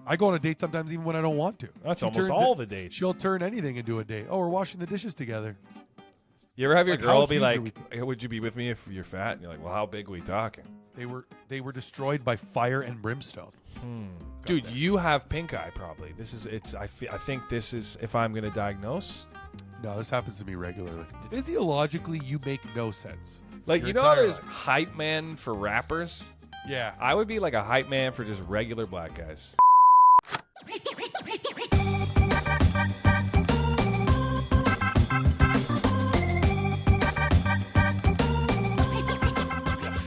I go on a date sometimes even when I don't want to. That's almost all the dates. She'll turn anything into a date. Oh, we're washing the dishes together. You ever have your Like, girl how be huge like, are hey, would you be with me if you're fat? And you're like, well, how big are we talking? They were destroyed by fire and brimstone. Dude, you have pink eye probably. I think this is, if I'm going to diagnose. No, this happens to me regularly. Physiologically, you make no sense. Like, Your you know how entire there's life. hype man for rappers? Yeah. I would be like a hype man for just regular black guys.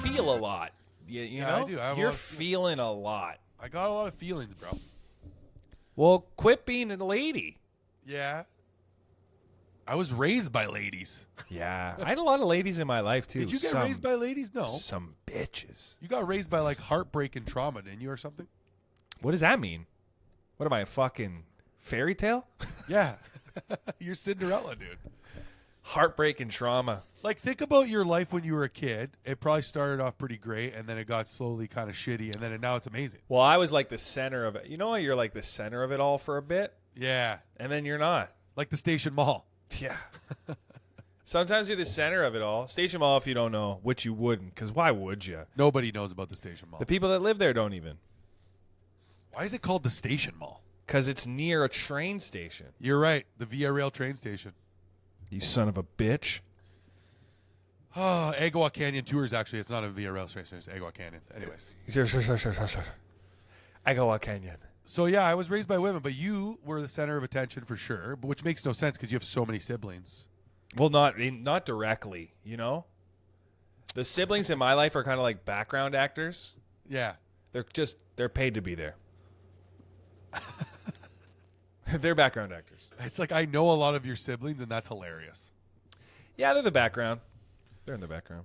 Feel a lot. You Yeah, know? I do. I have a You're lot of feeling a lot. I got a lot of feelings, bro. Well, quit being a lady. Yeah. I was raised by ladies. Yeah. I had a lot of ladies in my life, too. Did you get raised by ladies? No. Some bitches. You got raised by like heartbreak and trauma, didn't you, or something? What does that mean? What am I, a fucking fairy tale? Yeah. You're Cinderella, dude. Heartbreak and trauma. Like, think about your life when you were a kid. It probably started off pretty great, and then it got slowly kind of shitty, and then now it's amazing. Well, I was like the center of it. You know how you're like the center of it all for a bit? Yeah. And then you're not. Like the Station Mall. Yeah. Sometimes you're the center of it all. Station Mall, if you don't know, which you wouldn't, because why would you? Nobody knows about the Station Mall. The people that live there don't even. Why is it called the Station Mall? Because it's near a train station. You're right. The Via Rail train station. You son of a bitch. Oh, Agua Canyon Tours, actually. It's not a Via Rail train station. It's Agua Canyon. Anyways. Agua Canyon. So, yeah, I was raised by women, but you were the center of attention for sure, but which makes no sense because you have so many siblings. Well, not directly, you know? The siblings in my life are kind of like background actors. Yeah. They're paid to be there. They're background actors. It's like I know a lot of your siblings, and that's hilarious. Yeah, they're the background. They're in the background.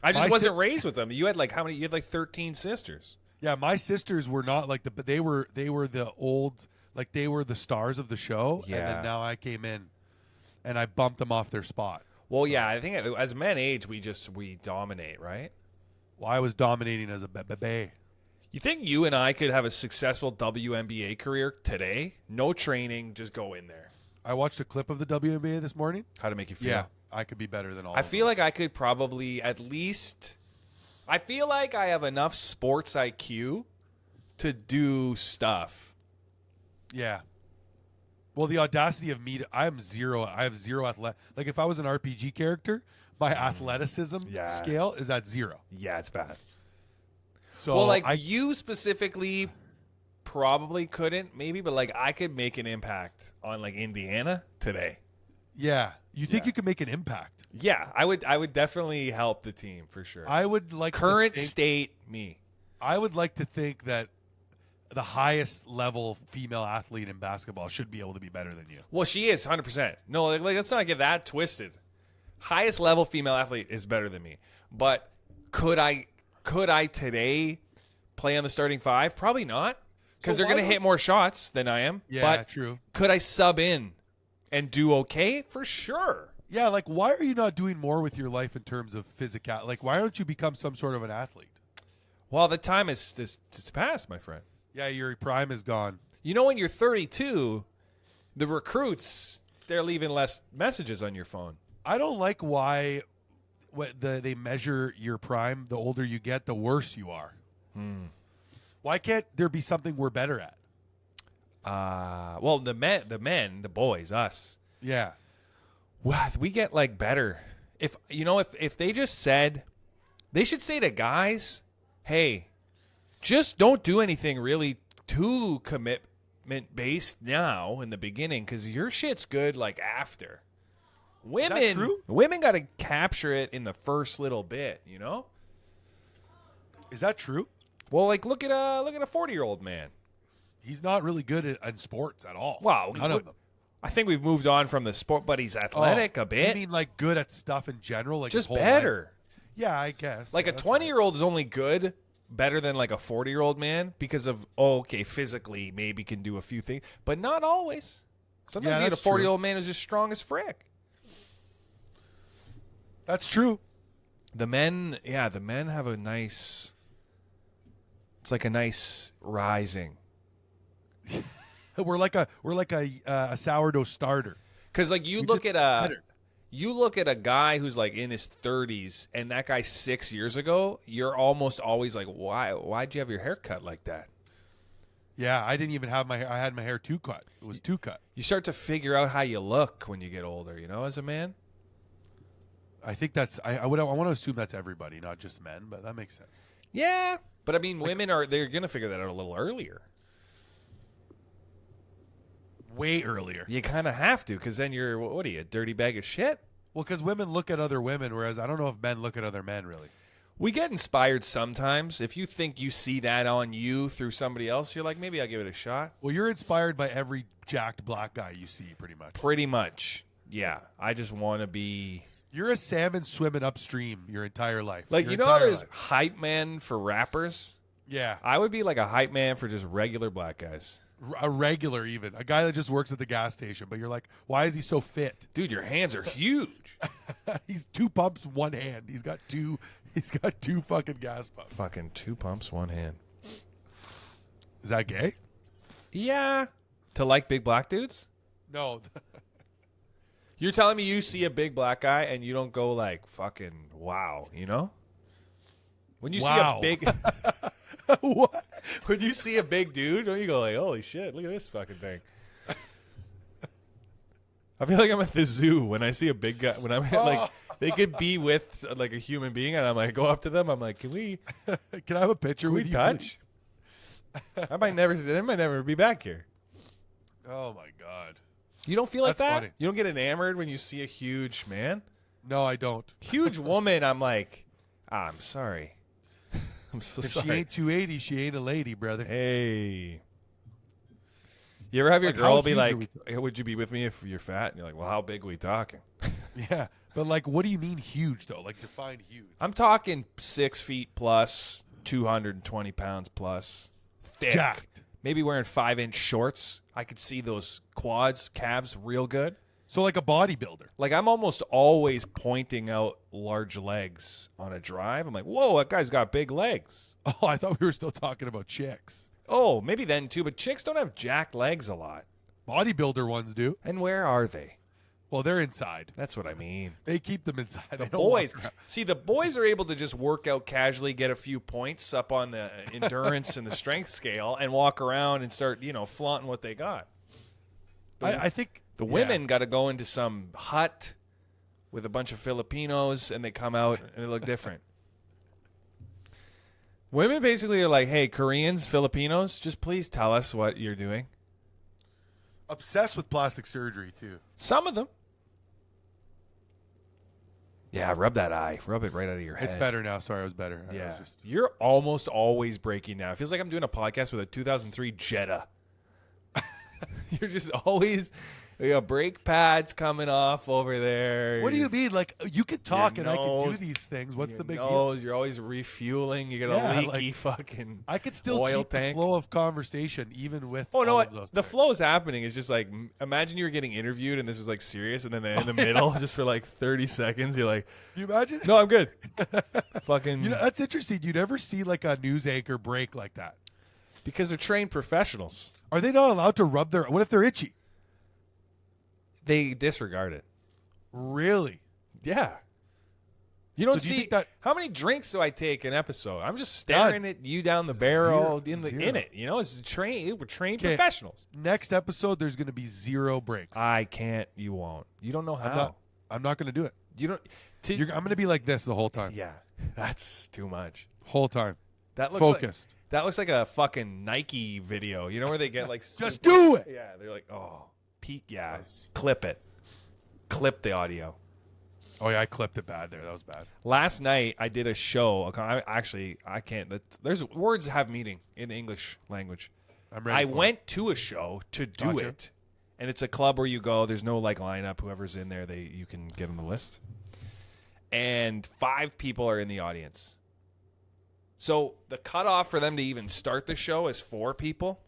I just wasn't raised with them. You had like how many? You had like 13 sisters. Yeah, my sisters were not like but they were the old, like they were the stars of the show. Yeah. And then now I came in, and I bumped them off their spot. Well, yeah, I think as men age, we dominate, right? Well, I was dominating as a bebe. You think you and I could have a successful WNBA career today? No training, just go in there. I watched a clip of the WNBA this morning. How to make you feel? Yeah, I could be better than all. I feel like I could probably at least. I feel like I have enough sports IQ to do stuff. Yeah. Well, the audacity of me, I have zero athletic. Like if I was an RPG character, my athleticism scale is at 0. Yeah, it's bad. So well, like you specifically probably couldn't, maybe, but like I could make an impact on like Indiana today. Yeah, you think you could make an impact? Yeah, I would definitely help the team for sure. I would like current state me. I would like to think that the highest level female athlete in basketball should be able to be better than you. Well, she is 100%. No, like let's not get that twisted. Highest level female athlete is better than me, but could I today play on the starting 5? Probably not, because they're going to hit more shots than I am. Yeah, but true. Could I sub in and do okay? For sure. Yeah, like why are you not doing more with your life in terms of physical? Like why don't you become some sort of an athlete? Well, the time is it's past, my friend. Yeah, your prime is gone. You know, when you're 32, the recruits, they're leaving less messages on your phone. I don't like why they measure your prime. The older you get, the worse you are. Why can't there be something we're better at? Well, the boys, us. Yeah. Well, we get like better. If they just said, they should say to guys, hey, just don't do anything really too commitment based now in the beginning, because your shit's good like after. Women, Is that true? Women got to capture it in the first little bit, you know? Is that true? Well, like look at a 40-year-old man. He's not really good in sports at all. Wow, none of them. I think we've moved on from the sport, but he's athletic a bit. You mean like good at stuff in general, like just his whole better? Life? Yeah, I guess. Like a 20-year-old is only good, better than like a 40-year-old man because of physically maybe can do a few things, but not always. Sometimes you get a 40-year-old man who's just strong as frick. That's true. The men have a nice. It's like a nice rising. We're like a sourdough starter. Because like you look at a guy who's like in his 30s, and that guy 6 years ago, you're almost always like, why'd you have your hair cut like that? Yeah, I didn't even have my hair. I had my hair two cut. It was two cut. You start to figure out how you look when you get older, as a man. I think that's I want to assume that's everybody, not just men, but that makes sense. Yeah, but I mean, women they're gonna figure that out a little earlier. Way earlier. You kind of have to, because then you're what are you, a dirty bag of shit? Well, because women look at other women, whereas I don't know if men look at other men really. We get inspired sometimes. If you think you see that on you through somebody else, you're like, maybe I'll give it a shot. Well, you're inspired by every jacked black guy you see, pretty much. Pretty much, yeah. I just want to be. You're a salmon swimming upstream your entire life. Like, your you know how there's life. hype men for rappers? Yeah. I would be like a hype man for just regular black guys. A regular even. A guy that just works at the gas station, but you're like, why is he so fit? Dude, your hands are huge. He's 2 pumps, 1 hand. He's got two fucking gas pumps. Fucking 2 pumps, 1 hand. Is that gay? Yeah. To like big black dudes? No. You're telling me you see a big black guy and you don't go like, fucking wow, When you see a big... What? When you see a big dude, don't you go like, holy shit, look at this fucking thing. I feel like I'm at the zoo when I see a big guy. When I'm like, they could be with like a human being, and I'm like, go up to them. I'm like, can I have a picture with you? Touch? They might never be back here. Oh my god. You don't feel like That's that? funny. You don't get enamored when you see a huge man? No, I don't. Huge woman, I'm like, I'm sorry. I'm so If sorry. she ain't 280, she ain't a lady, brother. Hey. You ever have your Like, how girl be huge are like, we hey, would you be with me if you're fat? And you're like, well, how big are we talking? Yeah, but like, what do you mean huge though? Like, define huge. I'm talking 6 feet plus, 220 pounds plus, thick. Jacked. Maybe wearing 5-inch shorts. I could see those quads, calves real good. So like a bodybuilder. Like I'm almost always pointing out large legs on a drive. I'm like, whoa, that guy's got big legs. Oh, I thought we were still talking about chicks. Oh, maybe then too, but chicks don't have jacked legs a lot. Bodybuilder ones do. And where are they? Well, they're inside. That's what I mean. They keep them inside. The They don't walk boys, around. see, the boys are able to just work out casually, get a few points up on the endurance and the strength scale, and walk around and start, flaunting what they got. I think The women got to go into some hut with a bunch of Filipinos, and they come out and they look different. Women basically are like, hey, Koreans, Filipinos, just please tell us what you're doing. obsessed with plastic surgery too. Some of them. Yeah, rub that eye. Rub it right out of your head. It's better now. Sorry, I was better. I Yeah. was just... You're almost always breaking now. It feels like I'm doing a podcast with a 2003 Jetta. You're just always, brake pads coming off over there. What do you mean? Like, you could talk and I could do nose- these things. What's the big nose, deal? You're always refueling. You got Yeah, a leaky like, fucking I could still oil keep tank. the flow of conversation even with Oh, no, all what? of those The things. flow is happening. It's just like, imagine you were getting interviewed and this was like serious, and then in the middle, just for like 30 seconds, you're like, You imagine? no, I'm good. Fucking, You know, that's interesting. You never see like a news anchor break like that. because they're trained professionals. Are they not allowed to rub their... What if they're itchy? They disregard it. Really? Yeah. You don't So do you see think that- how many drinks do I take an episode? I'm just staring at you down the barrel in Zero. it. It's trained. We're trained 'Kay. professionals. Next episode, there's going to be 0 breaks. I can't. You won't. You don't know how. I'm not going to do it. You don't. I'm going to be like this the whole time. Yeah, that's too much. Whole time. That looks Focused. Like, that looks like a fucking Nike video. You know where they get like Just do it. Yeah, they're like, oh, peak. Yeah, clip it. Clip the audio. Oh, yeah, I clipped it bad there. That was bad. Last night I did a show. I can't. There's words have meaning in the English language. I'm ready I for went to a show to do Gotcha. it, and it's a club where you go. There's no like lineup. Whoever's in there, you can get on the list. And 5 people are in the audience. So the cutoff for them to even start the show is 4 people.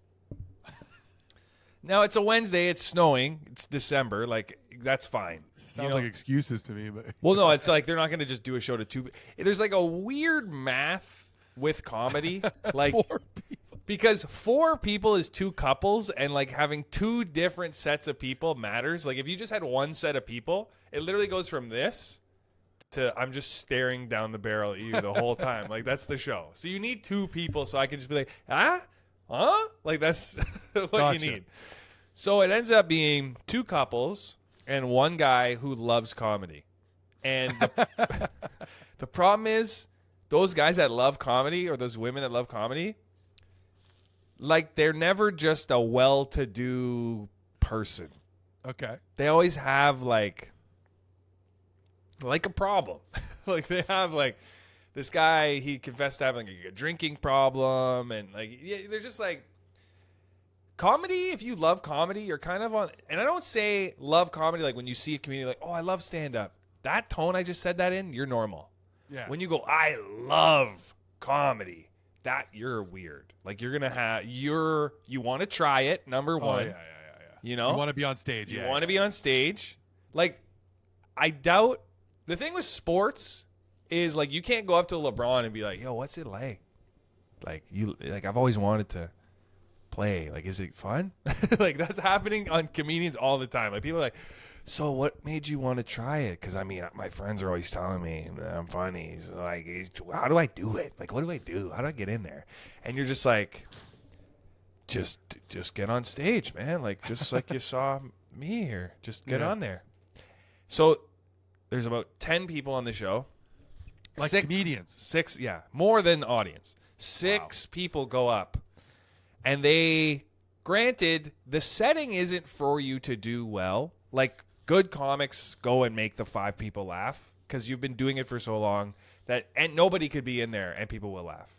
Now it's a Wednesday. It's snowing. It's December. Like that's fine. Sounds like excuses to me, but Well, no, it's like they're not going to just do a show to 2. There's like a weird math with comedy. Like 4 people. Because 4 people is 2 couples, and like having 2 different sets of people matters. Like if you just had one set of people, it literally goes from this to I'm just staring down the barrel at you the whole time. Like that's the show. So you need 2 people so I can just be like, like that's what Gotcha. you need. So it ends up being 2 couples and 1 guy who loves comedy. And the problem is those guys that love comedy, or those women that love comedy, like they're never just a well-to-do person. Okay. They always have like a problem. Like they have like this guy, he confessed to having like a drinking problem, and like they're just like comedy. If you love comedy, you're kind of on, and I don't say love comedy like when you see a comedian like, oh, I love stand-up. That tone I just said that in, you're normal. Yeah. When you go, I love comedy, that you're weird. Like you're gonna have you want to try it. Number one, yeah. you know, You want to be on stage. you want to be on stage. Like I doubt the thing with sports is like you can't go up to LeBron and be like, yo, what's it like? Like I've always wanted to play. Like, is it fun? Like that's happening on comedians all the time. Like people are like, so what made you want to try it? Because I mean, my friends are always telling me that I'm funny. So like, how do I do it? Like, what do I do? How do I get in there? And you're just like, just get on stage, man. Like, just like you saw me here. Just get on there. So there's about 10 people on the show. Like 6, comedians. 6, yeah, more than audience. 6 people go up. And they, granted, the setting isn't for you to do well. Like, good comics go and make the 5 people laugh because you've been doing it for so long that, and nobody could be in there and people will laugh.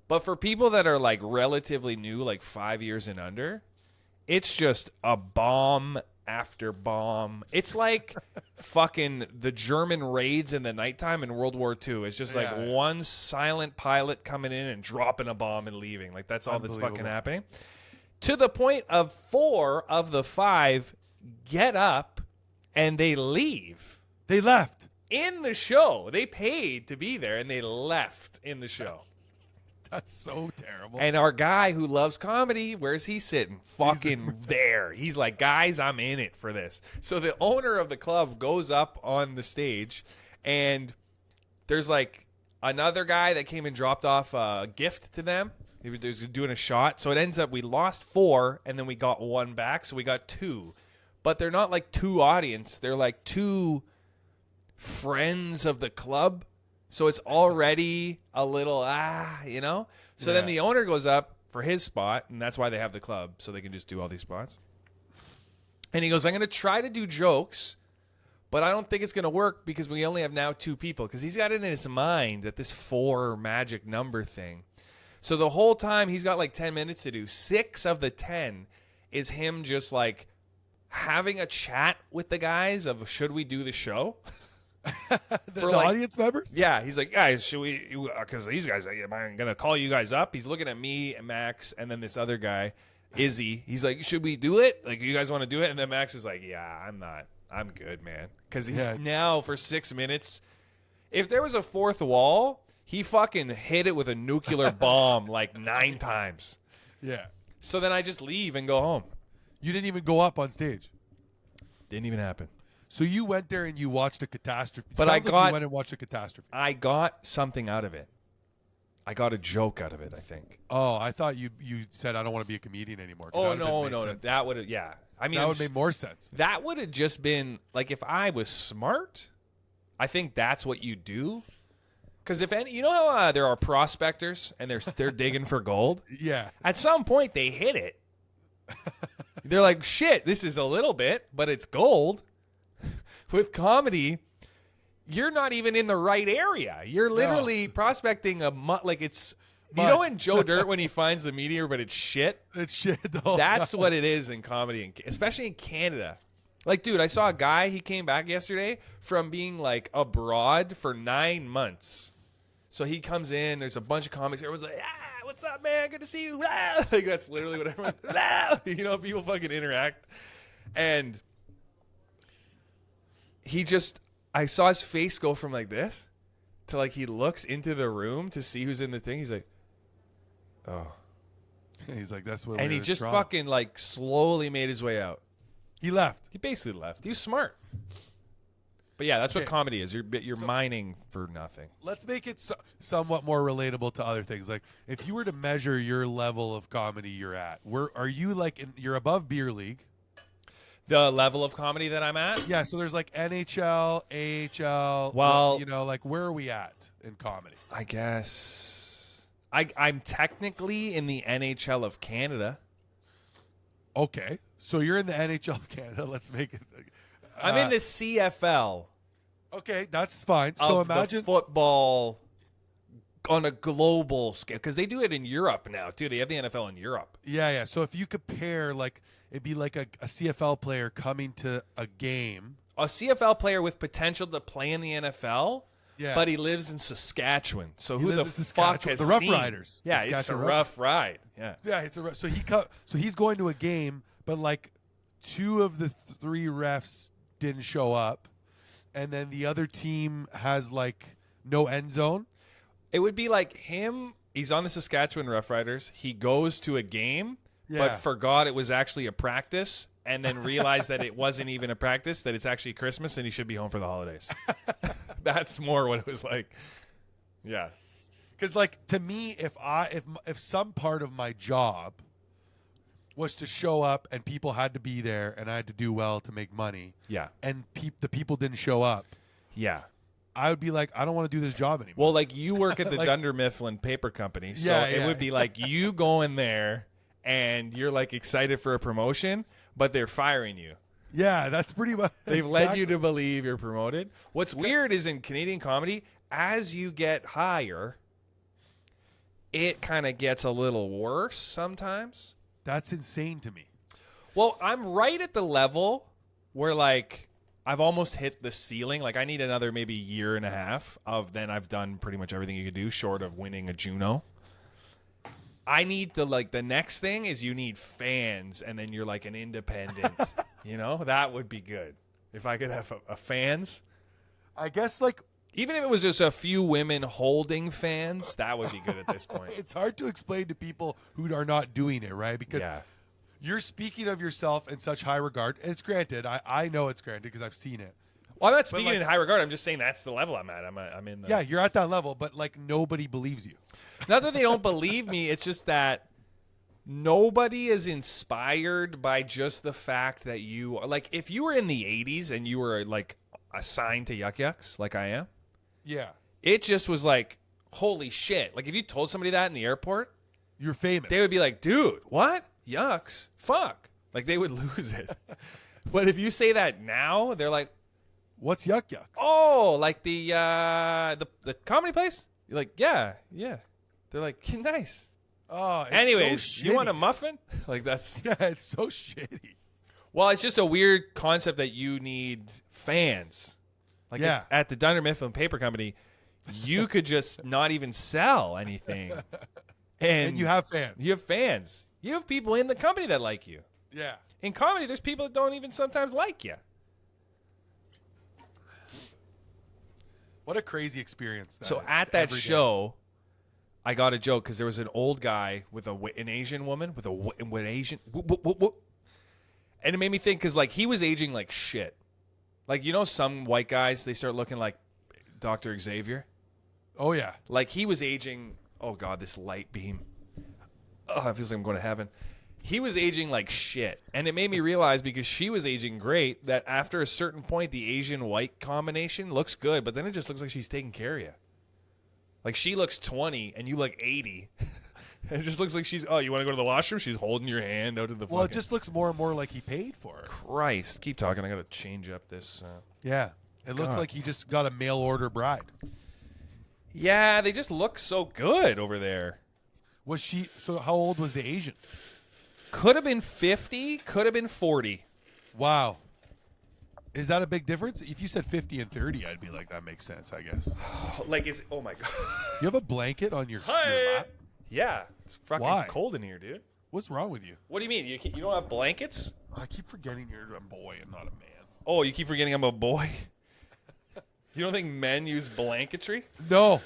But for people that are like relatively new, like 5 years and under, it's just a bomb after bomb. It's like fucking the German raids in the nighttime in World War II. It's just like one silent pilot coming in and dropping a bomb and leaving. Like that's all that's fucking happening. To the point of 4 of the 5 get up and they leave. They left in the show. They paid to be there and they left in the show. That's so terrible. And our guy who loves comedy, where's he sitting? Fucking there. He's like, guys, I'm in it for this. So the owner of the club goes up on the stage, and there's like another guy that came and dropped off a gift to them. He was doing a shot. So it ends up we lost 4, and then we got 1 back, so we got 2. But they're not like 2 audience. They're like 2 friends of the club. So it's already a little, you know? So then the owner goes up for his spot, and that's why they have the club, so they can just do all these spots. And he goes, I'm going to try to do jokes, but I don't think it's going to work because we only have now 2 people. Because he's got it in his mind that this 4 magic number thing. So the whole time he's got like 10 minutes to do. 6 of the 10 is him just like having a chat with the guys of should we do the show? the like, audience members? Yeah, he's like, guys, should we? Because these guys, am I going to call you guys up? He's looking at me and Max and then this other guy, Izzy. He's like, should we do it? Like, you guys want to do it? And then Max is like, yeah, I'm not. I'm good, man. Because he's now for 6 minutes. If there was a 4th wall, he fucking hit it with a nuclear bomb like 9 times. Yeah. So then I just leave and go home. You didn't even go up on stage. Didn't even happen. So you went there and you watched a catastrophe. But Sounds like you went and watched a catastrophe. I got something out of it. I got a joke out of it, I think. Oh, I thought you said I don't want to be a comedian anymore. Oh, no. That would have, I mean, that would make more sense. That would have just been, like, if I was smart, I think that's what you do. Because if any, you know how there are prospectors and they're digging for gold? Yeah. At some point, they hit it. They're like, shit, this is a little bit, but it's gold. With comedy, you're not even in the right area. You're literally prospecting like it's. You know in Joe Dirt when he finds the meteor, but it's shit. It's shit. That's what it is in comedy, especially in Canada. Like, dude, I saw a guy. He came back yesterday from being like abroad for 9 months. So he comes in. There's a bunch of comics. Everyone's like, what's up, man? Good to see you. Like that's literally what everyone. You know, people fucking interact, and. I saw his face go from like this to like he looks into the room to see who's in the thing. He's like, oh, He's like, that's what. And he just fucking like slowly made his way out. He left. He basically left. He was smart. But yeah, that's what comedy is. You're mining for nothing. Let's make it somewhat more relatable to other things. Like, if you were to measure your level of comedy you're at, are you like you're above beer league? The level of comedy that I'm at? Yeah, so there's like NHL, AHL. Well, like where are we at in comedy? I guess I'm technically in the NHL of Canada. Okay, so you're in the NHL of Canada. Let's make it. I'm in the CFL. Okay, that's fine. So imagine the football on a global scale, because they do it in Europe now too. They have the NFL in Europe. Yeah. So if you compare, like, it'd be like a CFL player coming to a game. A CFL player with potential to play in the NFL, yeah, but he lives in Saskatchewan. So who the fuck has the Rough seen? Riders? Yeah, it's a rough ride. Yeah, it's a so he's going to a game, but like 2 of the 3 refs didn't show up, and then the other team has like no end zone. It would be like him. He's on the Saskatchewan Roughriders. He goes to a game, but forgot it was actually a practice, and then realized that it wasn't even a practice, that it's actually Christmas, and he should be home for the holidays. That's more what it was like. Yeah. Because, like, to me, if some part of my job was to show up and people had to be there and I had to do well to make money, yeah, and the people didn't show up, yeah, I would be like, I don't want to do this job anymore. Well, like, you work at the Dunder Mifflin Paper Company, so it would be like you go in there and you're like excited for a promotion, but they're firing you. Yeah, that's pretty much. They've led you to believe you're promoted. What's weird is in Canadian comedy, as you get higher, it kind of gets a little worse sometimes. That's insane to me. Well, I'm right at the level where, like, I've almost hit the ceiling. Like, I need another maybe year and a half of then I've done pretty much everything you could do short of winning a Juno. I need the next thing is you need fans, and then you're like an independent. You know, that would be good if I could have a fans. I guess, like, even if it was just a few women holding fans, that would be good at this point. It's hard to explain to people who are not doing it, right? Because you're speaking of yourself in such high regard. And it's granted. I know it's granted because I've seen it. Well, I'm not speaking in high regard. I'm just saying that's the level I'm at. I'm in the... Yeah, you're at that level, but, like, nobody believes you. Not that they don't believe me. It's just that nobody is inspired by just the fact that you... Like, if you were in the 80s and you were, like, assigned to Yuck Yucks, like I am, yeah, it just was like, holy shit. Like, if you told somebody that in the airport, you're famous. They would be like, dude, what? Yucks? Fuck. Like, they would lose it. But if you say that now, they're like, what's Yuck Yucks? Oh, like the comedy place? You're like, yeah. They're like, nice. Oh, it's anyways, so you want a muffin? Like, that's... Yeah, it's so shitty. Well, it's just a weird concept that you need fans. Like, at the Dunder Mifflin Paper Company, you could just not even sell anything. And you have fans. You have fans. You have people in the company that like you. Yeah. In comedy, there's people that don't even sometimes like you. What a crazy experience. So at that show, I got a joke because there was an old guy with an Asian woman with an Asian... And it made me think because, like, he was aging like shit. Like, you know, some white guys, they start looking like Dr. Xavier. Oh, yeah. Like, he was aging... Oh, God, this light beam. Oh, it feels like I'm going to heaven. He was aging like shit. And it made me realize, because she was aging great, that after a certain point, the Asian-white combination looks good, but then it just looks like she's taking care of you. Like, she looks 20, and you look 80. It just looks like she's... Oh, you want to go to the washroom? She's holding your hand out to the... Well, it just looks more and more like he paid for it. Christ. Keep talking. I got to change up this... Yeah. It looks like he just got a mail-order bride. Yeah, they just look so good over there. Was she... So how old was the Asian? Could have been 50. Could have been 40. Wow. Is that a big difference? If you said 50 and 30, I'd be like, that makes sense, I guess. Like, is... Oh, my God. You have a blanket on your lap? Yeah. It's fucking cold in here, dude. What's wrong with you? What do you mean? You don't have blankets? I keep forgetting you're a boy and not a man. Oh, you keep forgetting I'm a boy? You don't think men use blanketry? No.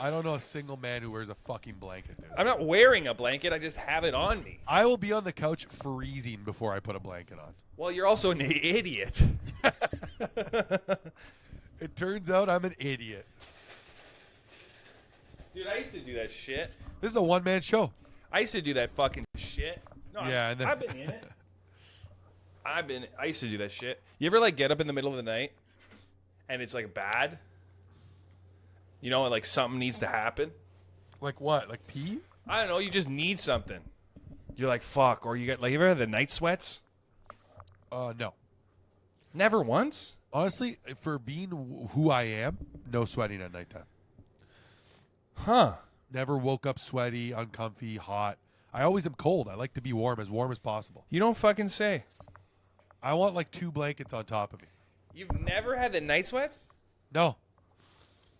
I don't know a single man who wears a fucking blanket, dude. I'm not wearing a blanket. I just have it on me. I will be on the couch freezing before I put a blanket on. Well, you're also an idiot. It turns out I'm an idiot. Dude, I used to do that shit. This is a one-man show. I used to do that fucking shit. No, Yeah, and then- I've been in it. I used to do that shit. You ever like get up in the middle of the night and it's like bad? You know, like something needs to happen. Like what? Like pee? I don't know. You just need something. You're like, fuck. Or you get like, you ever had the night sweats? No. Never once? Honestly, for being who I am, no sweating at nighttime. Huh. Never woke up sweaty, uncomfy, hot. I always am cold. I like to be warm as possible. You don't fucking say. I want like 2 blankets on top of me. You've never had the night sweats? No.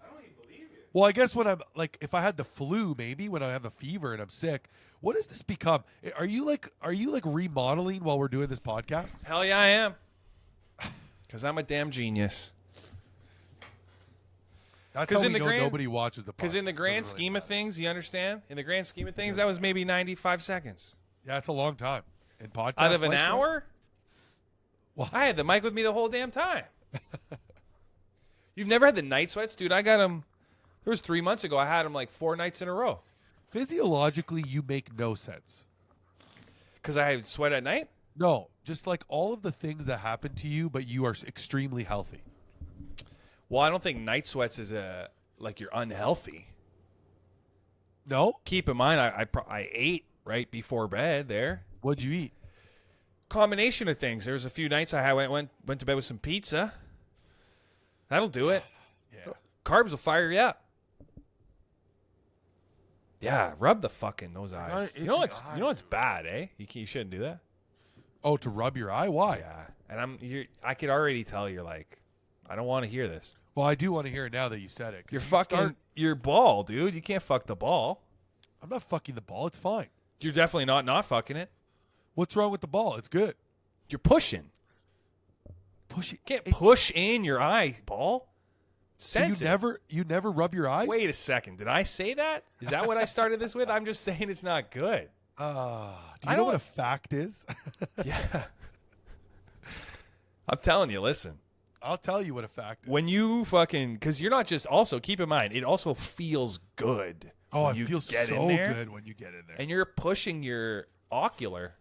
I don't even believe you. Well, I guess when I'm like, if I had the flu, maybe when I have a fever and I'm sick. What does this become? Are you like remodeling while we're doing this podcast? Hell yeah, I am. Because I'm a damn genius. That's 'Cause how in we the know grand- nobody watches the podcast. Because in the grand Doesn't really scheme of matter. things, you understand? In the grand scheme of things, that was maybe 95 seconds. Yeah, it's a long time. In podcast Out of an lifetime? hour? Well- I had the mic with me the whole damn time. You've never had the night sweats? Dude, I got them. It was 3 months ago. I had them like 4 nights in a row. Physiologically, you make no sense. Because I sweat at night? No, just like all of the things that happen to you, but you are extremely healthy. Well, I don't think night sweats is like you're unhealthy. No? Keep in mind, I ate right before bed there. What'd you eat? Combination of things. There was a few nights I went to bed with some pizza. That'll do it. Yeah. Carbs will fire you up. Yeah, rub the fucking those got eyes. an You know itchy what's eye. you know what's bad, eh? You shouldn't do that. Oh, to rub your eye? Why? Yeah, and I could already tell you're like, I don't want to hear this. Well, I do want to hear it now that you said it. 'Cause You're you fucking start- your ball, dude. You can't fuck the ball. I'm not fucking the ball. It's fine. You're definitely not fucking it. What's wrong with the ball? It's good. You're pushing. Push it. You can't It's- push in your eyeball. So Sensitive. you never rub your eyes? Wait a second. Did I say that? Is that what I started this with? I'm just saying it's not good. Do I you know don't- what a fact is? Yeah. I'm telling you, listen. I'll tell you what a fact is. When you fucking, because you're not just, also keep in mind, it also feels good. Oh, when it you feels get so in there, good when you get in there. and you're pushing your ocular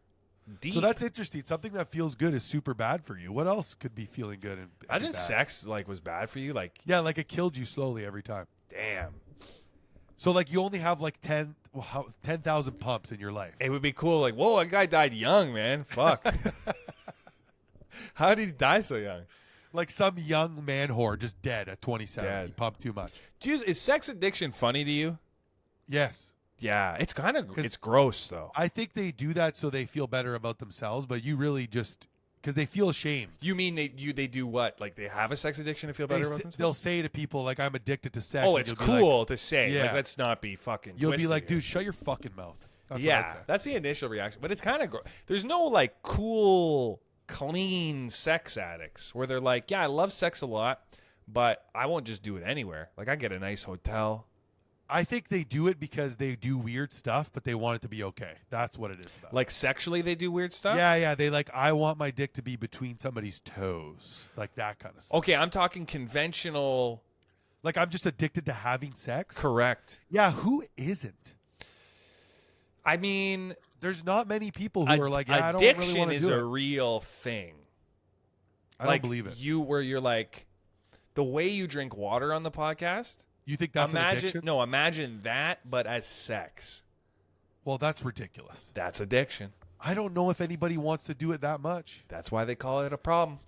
deep. So that's interesting. Something that feels good is super bad for you. What else could be feeling good and be Imagine bad? sex like was bad for you. Like, Yeah, like it killed you slowly every time. damn, So like you only have like 10,000 pumps in your life. it would be cool. Like, whoa, that guy died young, man. Fuck. How did he die so young? Like some young man whore just dead at 27. Dead. He pumped too much. Is sex addiction funny to you? Yes. Yeah, it's kind of 'Cause- it's gross though. I think they do that so they feel better about themselves, but you really just because they feel ashamed. You mean they do what? Like they have a sex addiction to feel better about themselves? They'll say to people like, "I'm addicted to sex." Oh, and it's you'll be like- cool to say. Like, Yeah. let's not be fucking. You'll be twisted like, here. "Dude, shut your fucking mouth." That's what I'd Yeah, say. that's the initial reaction. But it's kind of there's no like cool, clean sex addicts where they're like, yeah, I love sex a lot, but I won't just do it anywhere. Like I get a nice hotel. I think they do it because they do weird stuff, but they want it to be okay. That's what it is about. Like sexually, they do weird stuff. yeah. They like, I want my dick to be between somebody's toes, like that kind of stuff. Okay, I'm talking conventional. Like I'm just addicted to having sex. Correct. Yeah, who isn't? I mean, There's not many people who are like, yeah, I don't addiction really want to is do a it. real thing. I Like, don't believe it. Where you're like, the way you drink water on the podcast. You think that's an addiction? Imagine that, but as sex. Well, that's ridiculous. That's addiction. I don't know if anybody wants to do it that much. That's why they call it a problem.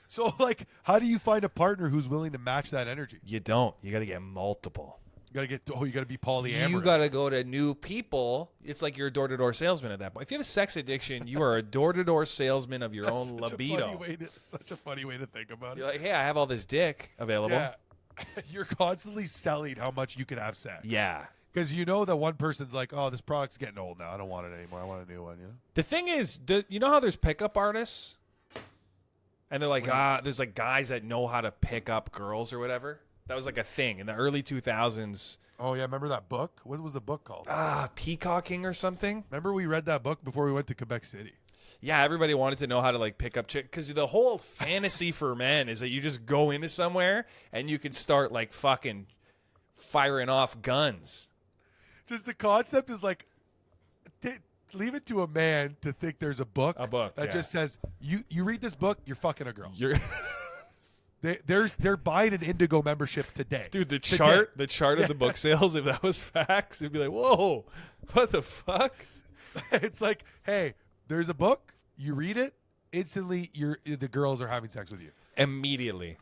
So, like, how do you find a partner who's willing to match that energy? You don't. You got to get multiple. You gotta be polyamorous. You got to go to new people. It's like you're a door-to-door salesman at that point. If you have a sex addiction, you are a door-to-door salesman of your own libido. Such a funny way to think about You're it. like, hey, I have all this dick available. Yeah. You're constantly selling how much you can have sex. Yeah. Because you know that one person's like, oh, this product's getting old now. I don't want it anymore. I want a new one, you know? The thing is, you know how there's pickup artists? And they're like, there's like guys that know how to pick up girls or whatever. That was like a thing in the early 2000s. Oh yeah, remember that book? What was the book called? Peacocking or something. Remember we read that book before we went to Quebec City. Yeah, everybody wanted to know how to like pick up chick because the whole fantasy for men is that you just go into somewhere and you can start like fucking firing off guns. Just the concept is like, leave it to a man to think there's a book that just says you read this book, you're fucking a girl. They're buying an Indigo membership today. Dude, the chart of the book sales, if that was facts, it'd be like, whoa, what the fuck? It's like, hey, there's a book, you read it, instantly the girls are having sex with you. Immediately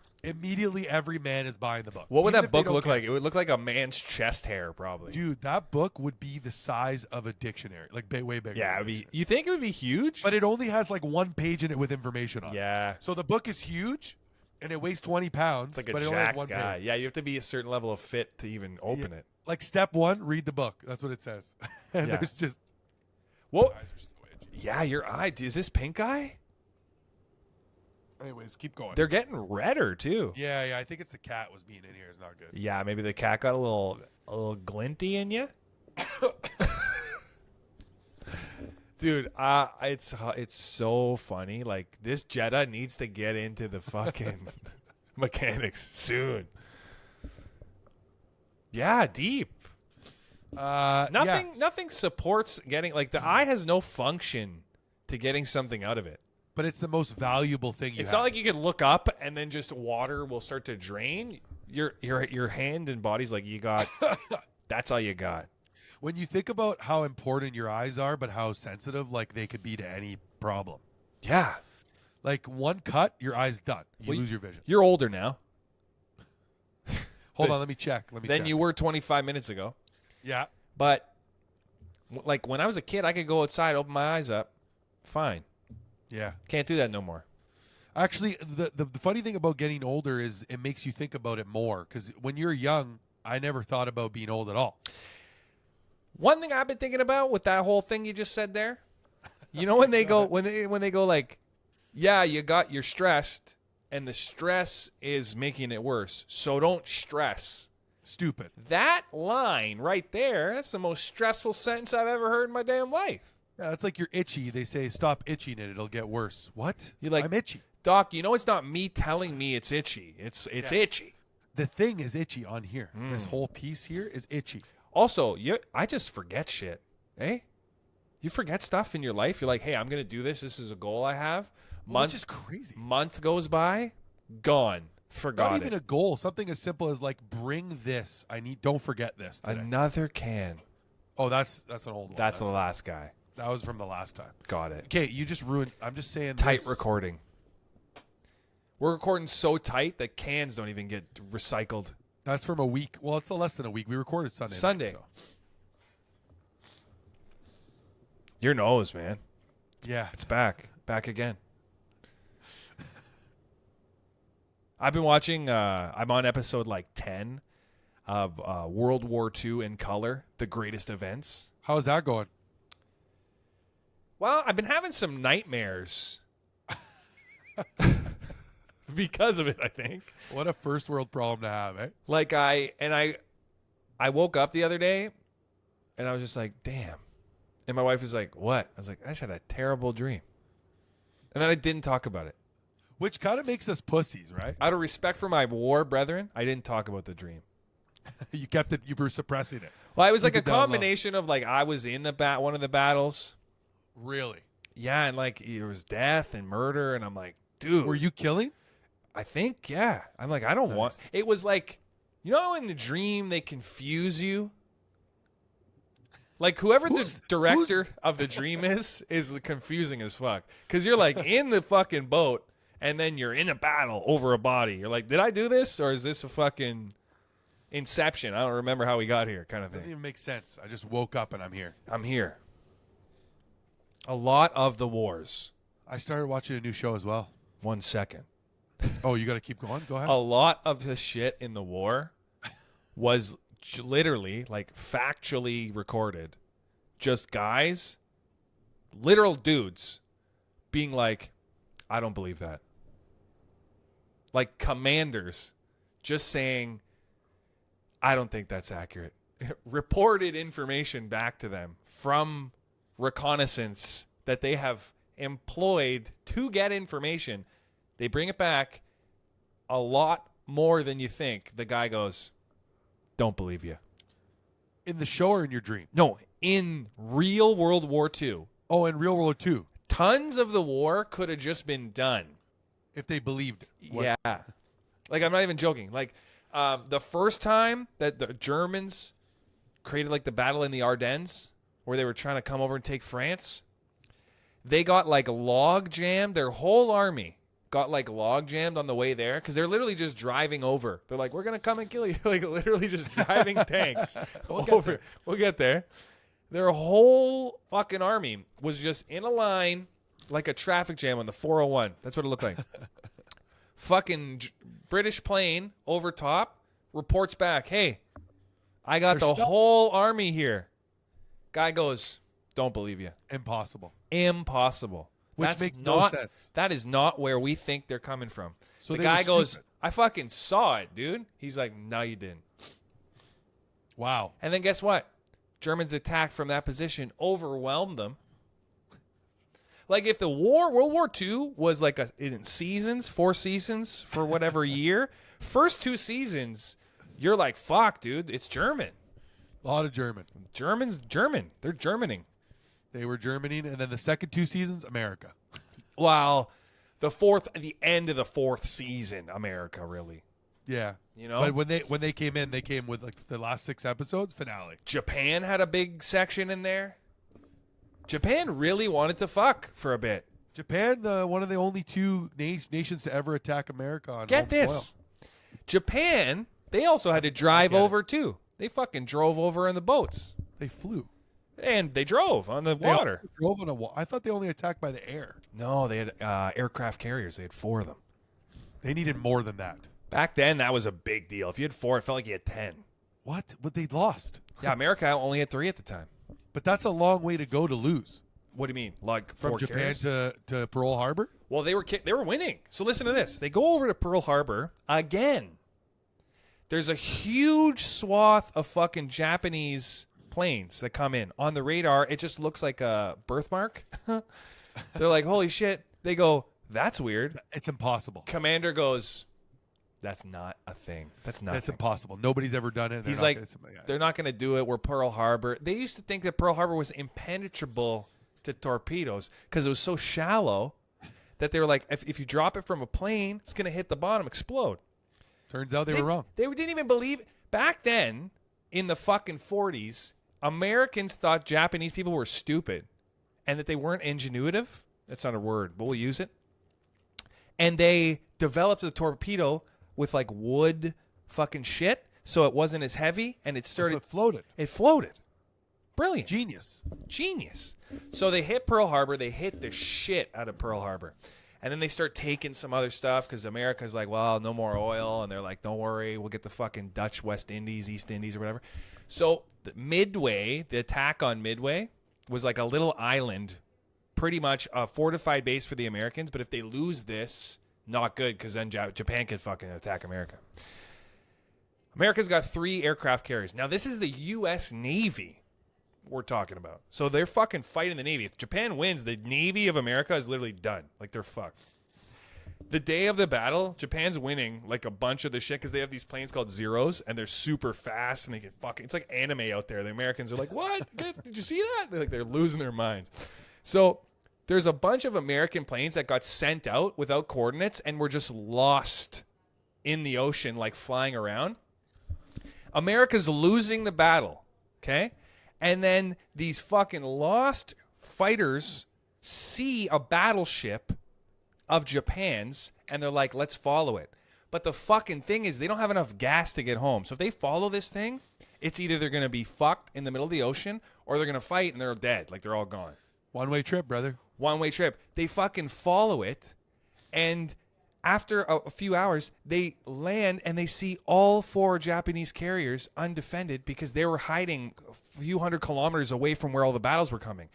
every man is buying the book. What would that book look like? It would look like a man's chest hair, probably. Dude, that book would be the size of a dictionary, like way bigger. Yeah, you think it would be huge? But it only has like one page in it with information on it. Yeah. So the book is huge, and it weighs 20 pounds. It's like but a it only has jacked one guy. page. Yeah, you have to be a certain level of fit to even open it. Like step 1, read the book. That's what it says. And Yeah. there's just... Well, Eyes are so itchy. yeah, your eye. Is this pink eye? Anyways, keep going. They're getting redder too. Yeah, I think it's the cat was being in here. It's not good. Yeah, maybe the cat got a little glinty in you. Dude, it's so funny. Like this Jetta needs to get into the fucking mechanics soon. Yeah, deep. Nothing supports getting like the eye has no function to getting something out of it. But it's the most valuable thing you It's have. not like you can look up and then just water will start to drain. Your hand and body's like you got. That's all you got. When you think about how important your eyes are, but how sensitive like they could be to any problem. Yeah. Like one cut, your eye's done. You Well, lose your vision. You're older now Hold on, let me check. than you were 25 minutes ago. Yeah. But like when I was a kid, I could go outside, open my eyes up, fine. Yeah. Can't do that no more. Actually, the funny thing about getting older is it makes you think about it more. Because when you're young, I never thought about being old at all. One thing I've been thinking about with that whole thing you just said there, you know when they go when they go like, yeah, you're stressed, and the stress is making it worse. So don't stress. Stupid. That line right there, that's the most stressful sentence I've ever heard in my damn life. Yeah, it's like you're itchy. They say stop itching it; it'll get worse. What? You're like, I'm itchy. Doc, you know it's not me telling me it's itchy. It's itchy. The thing is itchy on here. This whole piece here is itchy. Also, I just forget shit. Eh? You forget stuff in your life. You're like, hey, I'm gonna do this. This is a goal I have. Which is crazy. Month goes by, gone. Forgot Not even it. a goal. Something as simple as like, bring this. Don't forget this today. Another can. Oh, that's an old one. That's the last guy. That was from the last time. Got it. Okay, you just ruined. I'm just saying. Tight this. recording. We're recording so tight that cans don't even get recycled. That's from a week. Well, it's less than a week. We recorded Sunday. Sunday. Night, so. Your nose, man. Yeah. It's back. Back again. I've been watching, I'm on episode like 10 of World War II in color, the greatest events. How's that going? Well, I've been having some nightmares because of it, I think. What a first world problem to have, eh? Like I woke up the other day and I was just like, damn. And my wife was like, what? I was like, I just had a terrible dream. And then I didn't talk about it. Which kind of makes us pussies, right? Out of respect for my war brethren, I didn't talk about the dream. You kept it. You were suppressing it. Well, it was like Keep a it down low. combination of like I was in one of the battles. Really? Yeah, and like there was death and murder, and I'm like, dude. Were you killing? I think, yeah. I'm like, I don't Nice. want. It was like, you know, in the dream they confuse you. Like whoever the director of the dream is confusing as fuck. Because you're like in the fucking boat, and then you're in a battle over a body. You're like, did I do this, or is this a fucking Inception? I don't remember how we got here, kind of Doesn't thing. even make sense. I just woke up and I'm here. I'm here. A lot of the wars. I started watching a new show as well. 1 second. Oh, you got to keep going? Go ahead. A lot of the shit in the war was literally, like, factually recorded. Just guys, literal dudes, being like, I don't believe that. like commanders, just saying, I don't think that's accurate. Reported information back to them from reconnaissance that they have employed to get information. They bring it back a lot more than you think. The guy goes, don't believe you. In the show or in your dream? No, in real World War II. Oh, in real world too. Tons of the war could have just been done. If they believed it. Yeah. Like, I'm not even joking. Like, the first time that the Germans created, like, the battle in the Ardennes, where they were trying to come over and take France, they got, like, log jammed. Their whole army got, like, log jammed on the way there because they're literally just driving over. They're like, we're going to come and kill you. Like, literally just driving tanks over. We'll get there. Their whole fucking army was just in a line like a traffic jam on the 401. That's what it looked like. Fucking British plane over top reports back, hey, I got the whole army here. Guy goes, don't believe you. Impossible. Which makes no sense. That is not where we think they're coming from. So the guy goes, I fucking saw it, dude. He's like, no, you didn't. Wow. And then guess what? Germans attacked from that position, overwhelmed them. Like, if the World War II was like in seasons, 4 seasons for whatever year, first 2 seasons, you're like, fuck, dude, it's German. A lot of German. German. They're Germaning. They were Germaning, and then the second 2 seasons, America. Well, the end of the 4th season, America, really. Yeah. You know? But when they came in, they came with like the last 6 episodes, finale. Japan had a big section in there. Japan really wanted to fuck for a bit. Japan, one of the only 2 nations to ever attack America on Get home this. soil. Japan, they also had to drive over too. They fucking drove over in the boats. They flew. And they drove on the water. Drove on a I thought they only attacked by the air. No, they had aircraft carriers. They had 4 of them. They needed more than that. Back then, that was a big deal. If you had 4, it felt like you had 10. What? But they lost. Yeah, America only had 3 at the time. But that's a long way to go to lose. What do you mean? Like from 4 Japan carriers? to Pearl Harbor? Well, they were winning. So listen to this. They go over to Pearl Harbor again. There's a huge swath of fucking Japanese planes that come in. On the radar, it just looks like a birthmark. They're like, holy shit. They go, that's weird. It's impossible. Commander goes, that's not a thing. That's impossible. Nobody's ever done it. He's like, they're not going to do it. We're Pearl Harbor. They used to think that Pearl Harbor was impenetrable to torpedoes because it was so shallow that they were like, if you drop it from a plane, it's going to hit the bottom, explode. Turns out they were wrong. They didn't even believe. Back then, in the fucking 40s, Americans thought Japanese people were stupid and that they weren't ingenuitive. That's not a word, but we'll use it. And they developed a torpedo with like wood fucking shit, so it wasn't as heavy, and it started. So it floated. It floated. Brilliant. Genius. So they hit Pearl Harbor. They hit the shit out of Pearl Harbor. And then they start taking some other stuff because America's like, well, no more oil. And they're like, don't worry, we'll get the fucking Dutch West Indies, East Indies, or whatever. So the attack on Midway was like a little island, pretty much a fortified base for the Americans. But if they lose this, not good, because then Japan could fucking attack America. America's got 3 aircraft carriers. Now, this is the U.S. Navy we're talking about. So they're fucking fighting the Navy. If Japan wins, the Navy of America is literally done. Like, they're fucked. The day of the battle, Japan's winning like a bunch of the shit because they have these planes called Zeros, and they're super fast, and they get fucking... It's like anime out there. The Americans are like, what? Did you see that? They're losing their minds. So there's a bunch of American planes that got sent out without coordinates and were just lost in the ocean, like flying around. America's losing the battle, okay? And then these fucking lost fighters see a battleship of Japan's, and they're like, let's follow it. But the fucking thing is, they don't have enough gas to get home. So if they follow this thing, it's either they're going to be fucked in the middle of the ocean, or they're going to fight and they're dead. Like, they're all gone. One-way trip, brother. One-way trip. They fucking follow it, and after a few hours, they land and they see all 4 Japanese carriers undefended because they were hiding a few hundred kilometers away from where all the battles were coming.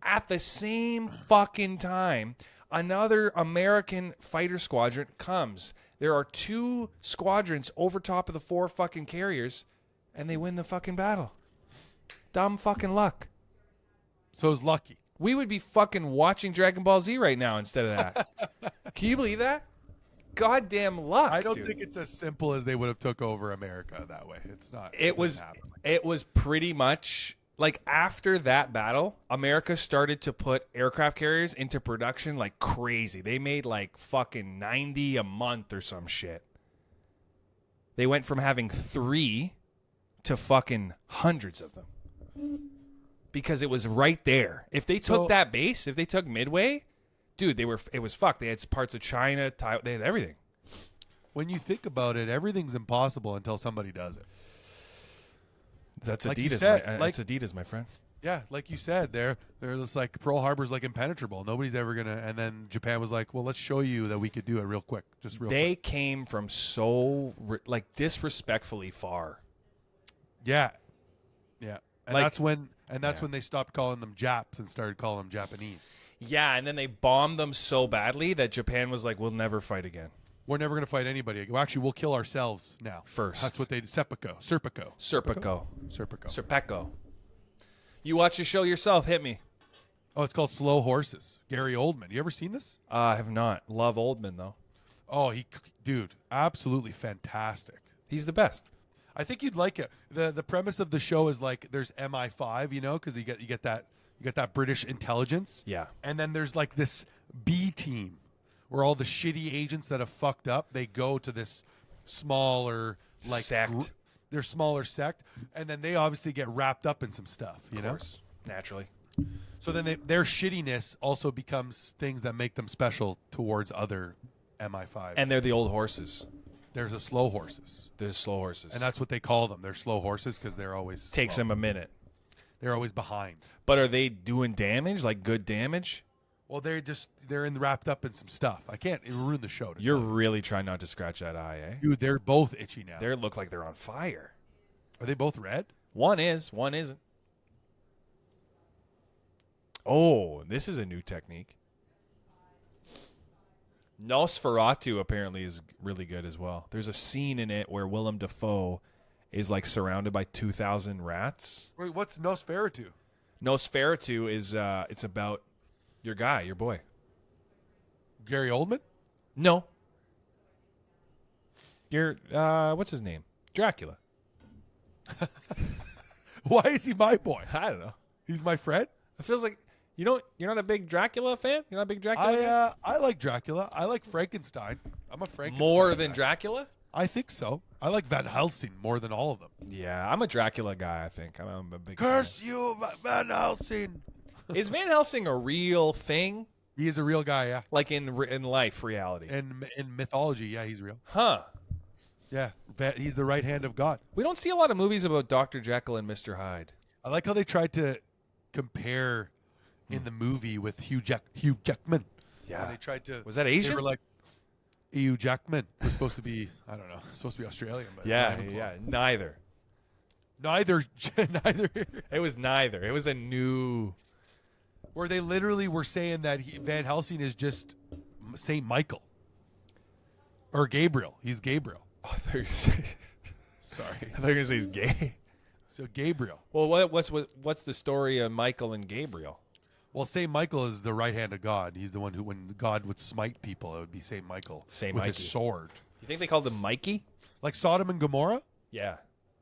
At the same fucking time, another American fighter squadron comes. There are 2 squadrons over top of the 4 fucking carriers, and they win the fucking battle. Dumb fucking luck. So it's lucky. We would be fucking watching Dragon Ball Z right now instead of that. Can you believe that? Goddamn luck. I don't dude. think it's as simple as they would have took over America that way. It's not. It was pretty much like after that battle, America started to put aircraft carriers into production like crazy. They made like fucking 90 a month or some shit. They went from having 3 to fucking hundreds of them. Because it was right there. If they took that base, if they took Midway, dude, it was fucked. They had parts of China, Taiwan, they had everything. When you think about it, everything's impossible until somebody does it. That's Like you Adidas. said, That's Adidas, my friend. Yeah, like you said, they're just like Pearl Harbor's like impenetrable. Nobody's ever gonna. And then Japan was like, well, let's show you that we could do it real quick, just real. They quick. came from so like disrespectfully far. Yeah, yeah, and Like- that's when they stopped calling them Japs and started calling them Japanese. Yeah, and then they bombed them so badly that Japan was like, we'll never fight again. We're never gonna fight anybody. Well, actually, we'll kill ourselves now First. That's what they did. Serpico. Serpico. You watch the show yourself. Hit me. Oh, it's called Slow Horses. Gary Oldman. You ever seen this? I have not. Love Oldman, though. Oh, dude, absolutely fantastic. He's the best. I think you'd like it. The premise of the show is like there's MI5, because you get that British intelligence. Yeah. And then there's like this B team where all the shitty agents that have fucked up, they go to this smaller like Sect. Their smaller sect, and then they obviously get wrapped up in some stuff, Of course. Naturally. So then their shittiness also becomes things that make them special towards other MI5. And they're the old horses. There's a slow horses. They're slow horses. And that's what they call them. They're slow horses because they're always Takes slow. them a minute. They're always behind. But are they doing damage, like good damage? Well, they're wrapped up in some stuff. I can't ruin the show. You're really trying not to scratch that eye, eh? Dude, they're both itchy now. They look like they're on fire. Are they both red? One is, one isn't. Oh, this is a new technique. Nosferatu apparently is really good as well. There's a scene in it where Willem Dafoe is like surrounded by 2,000 rats. Wait, what's Nosferatu? Nosferatu is it's about your guy, your boy. Gary Oldman? No. Your what's his name? Dracula. Why is he my boy? I don't know. He's my friend? It feels like you're not a big Dracula fan? You're not a big Dracula fan? I like Dracula. I like Frankenstein. I'm a Frankenstein. More than guy. Dracula? I think so. I like Van Helsing more than all of them. Yeah, I'm a Dracula guy, I think. I'm a big Curse you, Van Helsing. fan. Is Van Helsing a real thing? He is a real guy, yeah. Like in life, reality? And in mythology, yeah, he's real. Huh. Yeah, he's the right hand of God. We don't see a lot of movies about Dr. Jekyll and Mr. Hyde. I like how they tried to compare in the movie with Hugh Jackman. Yeah. And they tried to. Was that Asian? They were like, Hugh Jackman was supposed to be, I don't know, supposed to be Australian, but Yeah, it's not even yeah. close. Neither. Neither. It was neither. It was a new. Where they literally were saying that Van Helsing is just Saint Michael or Gabriel. He's Gabriel. Oh, I thought you were gonna say. Sorry. I thought you were gonna say he's gay. So Gabriel. Well, what's the story of Michael and Gabriel? Well, Saint Michael is the right hand of God. He's the one who, when God would smite people, it would be Saint Michael Saint with Mikey. his sword. You think they called him Mikey? Like Sodom and Gomorrah. Yeah.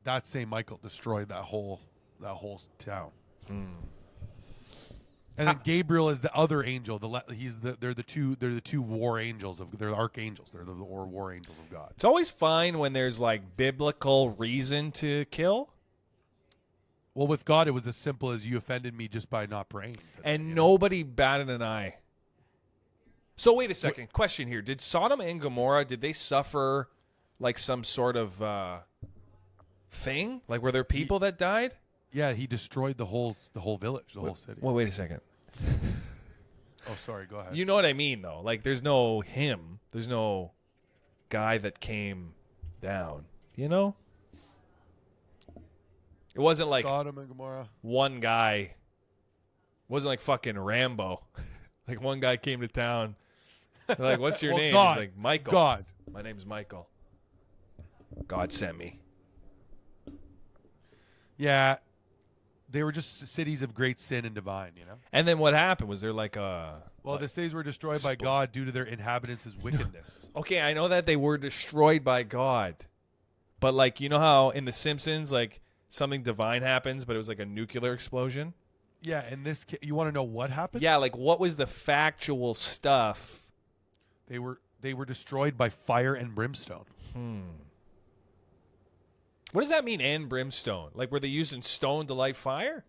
That's Saint Michael destroyed that whole town. And then Gabriel is the other angel. They're the two war angels they're archangels. They're the war angels of God. It's always fine when there's like biblical reason to kill, Well, with God, it was as simple as you offended me just by not praying. and nobody batted an eye. So wait a second. Question here: did Sodom and Gomorrah did they suffer like some sort of thing? Like were there people that died? Yeah, he destroyed the whole village, the whole city. Well, wait a second. Oh, sorry. Go ahead. You know what I mean, though. Like there's no him. There's no guy that came down. You know. It wasn't like Sodom and Gomorrah. one guy. It wasn't like fucking Rambo. Like one guy came to town. They're like, what's your Well, name? God. He's like, Michael. God. My name's Michael. God sent me. Yeah, they were just cities of great sin and divine, you know? And then what happened? Was there like a... Well, the cities were destroyed by God due to their inhabitants' wickedness. Okay, I know that they were destroyed by God. But like, you know how in The Simpsons, like something divine happens, but it was like a nuclear explosion? Yeah, and you want to know what happened? Yeah, like what was the factual stuff? They were destroyed by fire and brimstone. What does that mean, and brimstone? Like, were they using stone to light fire?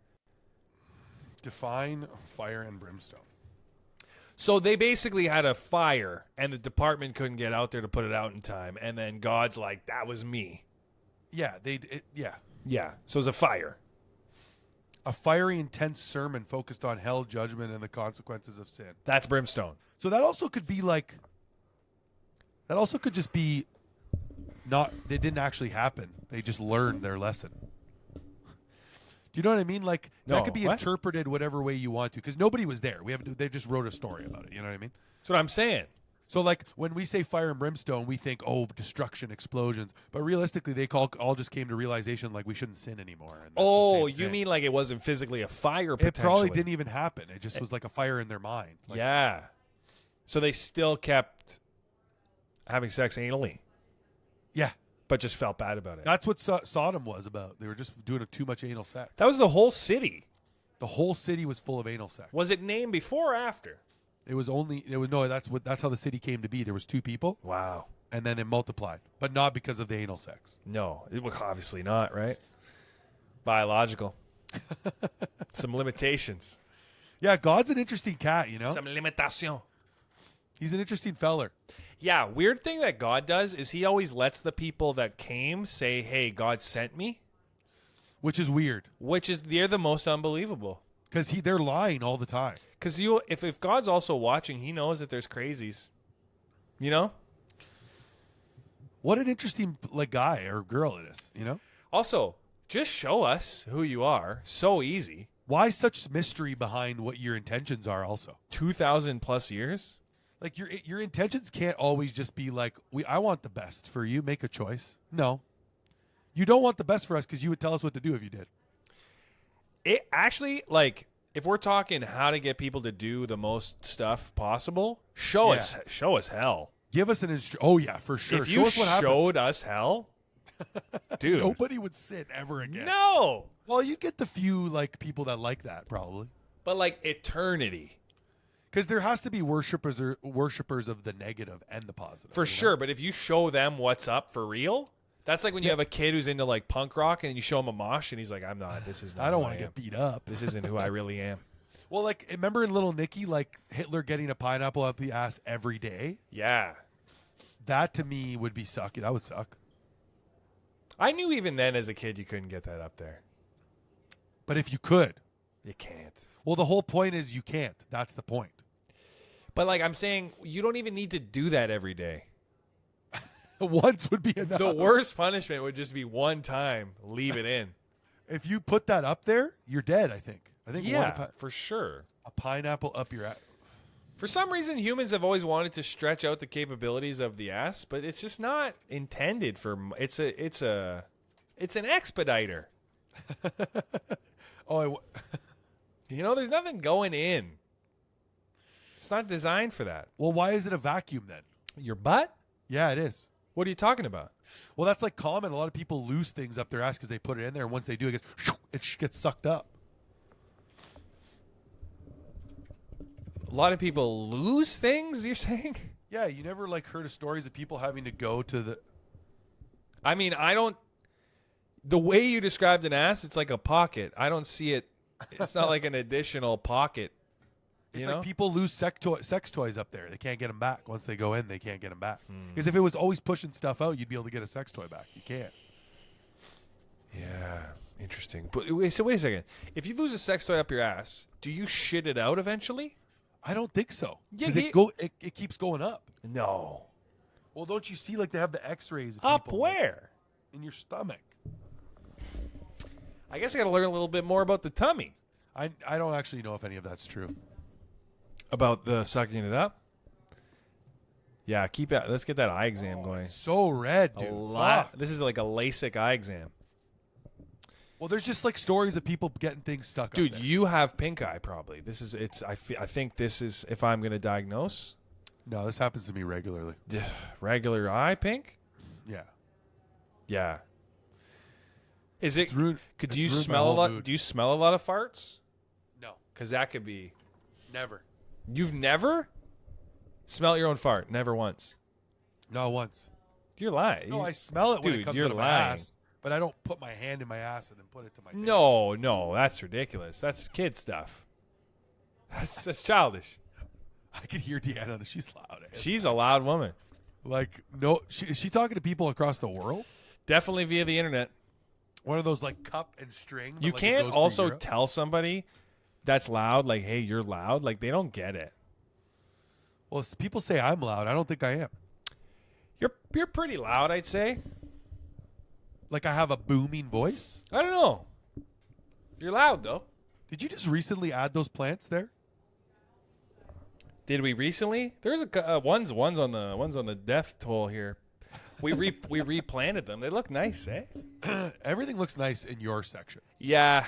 Define fire and brimstone. So they basically had a fire, and the department couldn't get out there to put it out in time. And then God's like, that was me. Yeah, yeah. Yeah, so it was a fire. A fiery, intense sermon focused on hell, judgment, and the consequences of sin. That's brimstone. So that also could be like... That also could just be... They didn't actually happen. They just learned their lesson. Do you know what I mean? Like No, that could be what? interpreted whatever way you want to, because nobody was there. They just wrote a story about it. You know what I mean? That's what I'm saying. So like when we say fire and brimstone, we think destruction, explosions. But realistically, they all just came to realization like we shouldn't sin anymore. And that's the same You thing. mean like it wasn't physically a fire? It Potentially? probably didn't even happen. It just was like a fire in their mind. Like, Yeah. So they still kept having sex anally, yeah. but just felt bad about it. That's what Sodom was about. They were just doing too much anal sex. That was the whole city. The whole city was full of anal sex. Was it named before or after? That's how the city came to be. There was 2 people, Wow. and then it multiplied, but not because of the anal sex. No, it was obviously not, right? Biological. Some limitations. Yeah, God's an interesting cat, you know? Some limitation. He's an interesting feller. Yeah, weird thing that God does is he always lets the people that came say, hey, God sent me, Which is weird, which is, they're the most unbelievable. because they're lying all the time. Because if God's also watching, he knows that there's crazies. You know? What an interesting guy or girl it is, you know? Also, just show us who you are. So easy. Why such mystery behind what your intentions are also? 2,000 plus years? Like your intentions can't always just be like, I want the best for you, make a choice. No. You don't want the best for us because you would tell us what to do if you did. It actually, like, if we're talking how to get people to do the most stuff possible, show us hell. Give us an oh yeah, for sure. If you Show us what happens. showed us hell, dude. Nobody would sin ever again. No. Well, you get the few people that like that probably. But like eternity. Because there has to be worshippers of the negative and the positive. For sure, but if you show them what's up for real, that's like when you have a kid who's into like punk rock and you show him a mosh and he's like, I'm not, this is not I don't who want to am. get beat up. This isn't who I really am. Well, like, remember in Little Nicky, like Hitler getting a pineapple up the ass every day? Yeah. That to me would be sucky. That would suck. I knew even then as a kid you couldn't get that up there. But if you could. You can't. Well, the whole point is you can't. That's the point. But like I'm saying, you don't even need to do that every day. Once would be enough. The worst punishment would just be one time, leave it in. If you put that up there, you're dead, I think. Yeah, for sure. A pineapple up your ass. For some reason, humans have always wanted to stretch out the capabilities of the ass, but it's just not intended for. It's an expediter. There's nothing going in. It's not designed for that. Well, why is it a vacuum then? Your butt? Yeah, it is. What are you talking about? Well, that's like common. A lot of people lose things up their ass because they put it in there, and once they do, it gets sucked up. A lot of people lose things, you're saying? Yeah, you never heard of stories of people having to go to the... I mean, I don't... The way you described an ass, it's like a pocket. I don't see it. It's not like an additional pocket. It's like people lose sex toys up there. They can't get them back. Once they go in, they can't get them back. Because if it was always pushing stuff out, you'd be able to get a sex toy back. You can't. Yeah, interesting. But wait a second. If you lose a sex toy up your ass, do you shit it out eventually? I don't think so. Yeah, Because it keeps going up. No. Well, don't you see they have the X-rays of Up people, where? in your stomach. I guess I got to learn a little bit more about the tummy. I don't actually know if any of that's true. About the sucking it up? Yeah, keep it. Let's get that eye exam going. So red, dude. A lot. Fuck. This is like a LASIK eye exam. Well, there's just like stories of people getting things stuck. Dude, up there. you have pink eye probably. I think this is, if I'm going to diagnose, No, this happens to me regularly. regular eye pink? Yeah. Yeah. Is it, ruined- could it's you ruined my smell a whole lot? mood. Do you smell a lot of farts? No, Because that could be. never. You've never smelled your own fart? Never once. Not once. You're lying. No, I smell it when Dude, it comes you're out of my lying. ass, but I don't put my hand in my ass and then put it to my face. No, that's ridiculous. That's kid stuff. That's childish. I can hear Deanna. She's loud. She's a loud woman. Like, no, is she talking to people across the world? Definitely via the internet. One of those like cup and string. but, You like, it can't goes to also Europe? tell somebody that's loud, like, hey, you're loud. Like, they don't get it. Well, people say I'm loud. I don't think I am. You're pretty loud, I'd say. Like I have a booming voice. I don't know. You're loud, though. Did you just recently add those plants there? Did we recently? There's one's on the death toll here. We replanted them. They look nice, eh? Everything looks nice in your section. Yeah.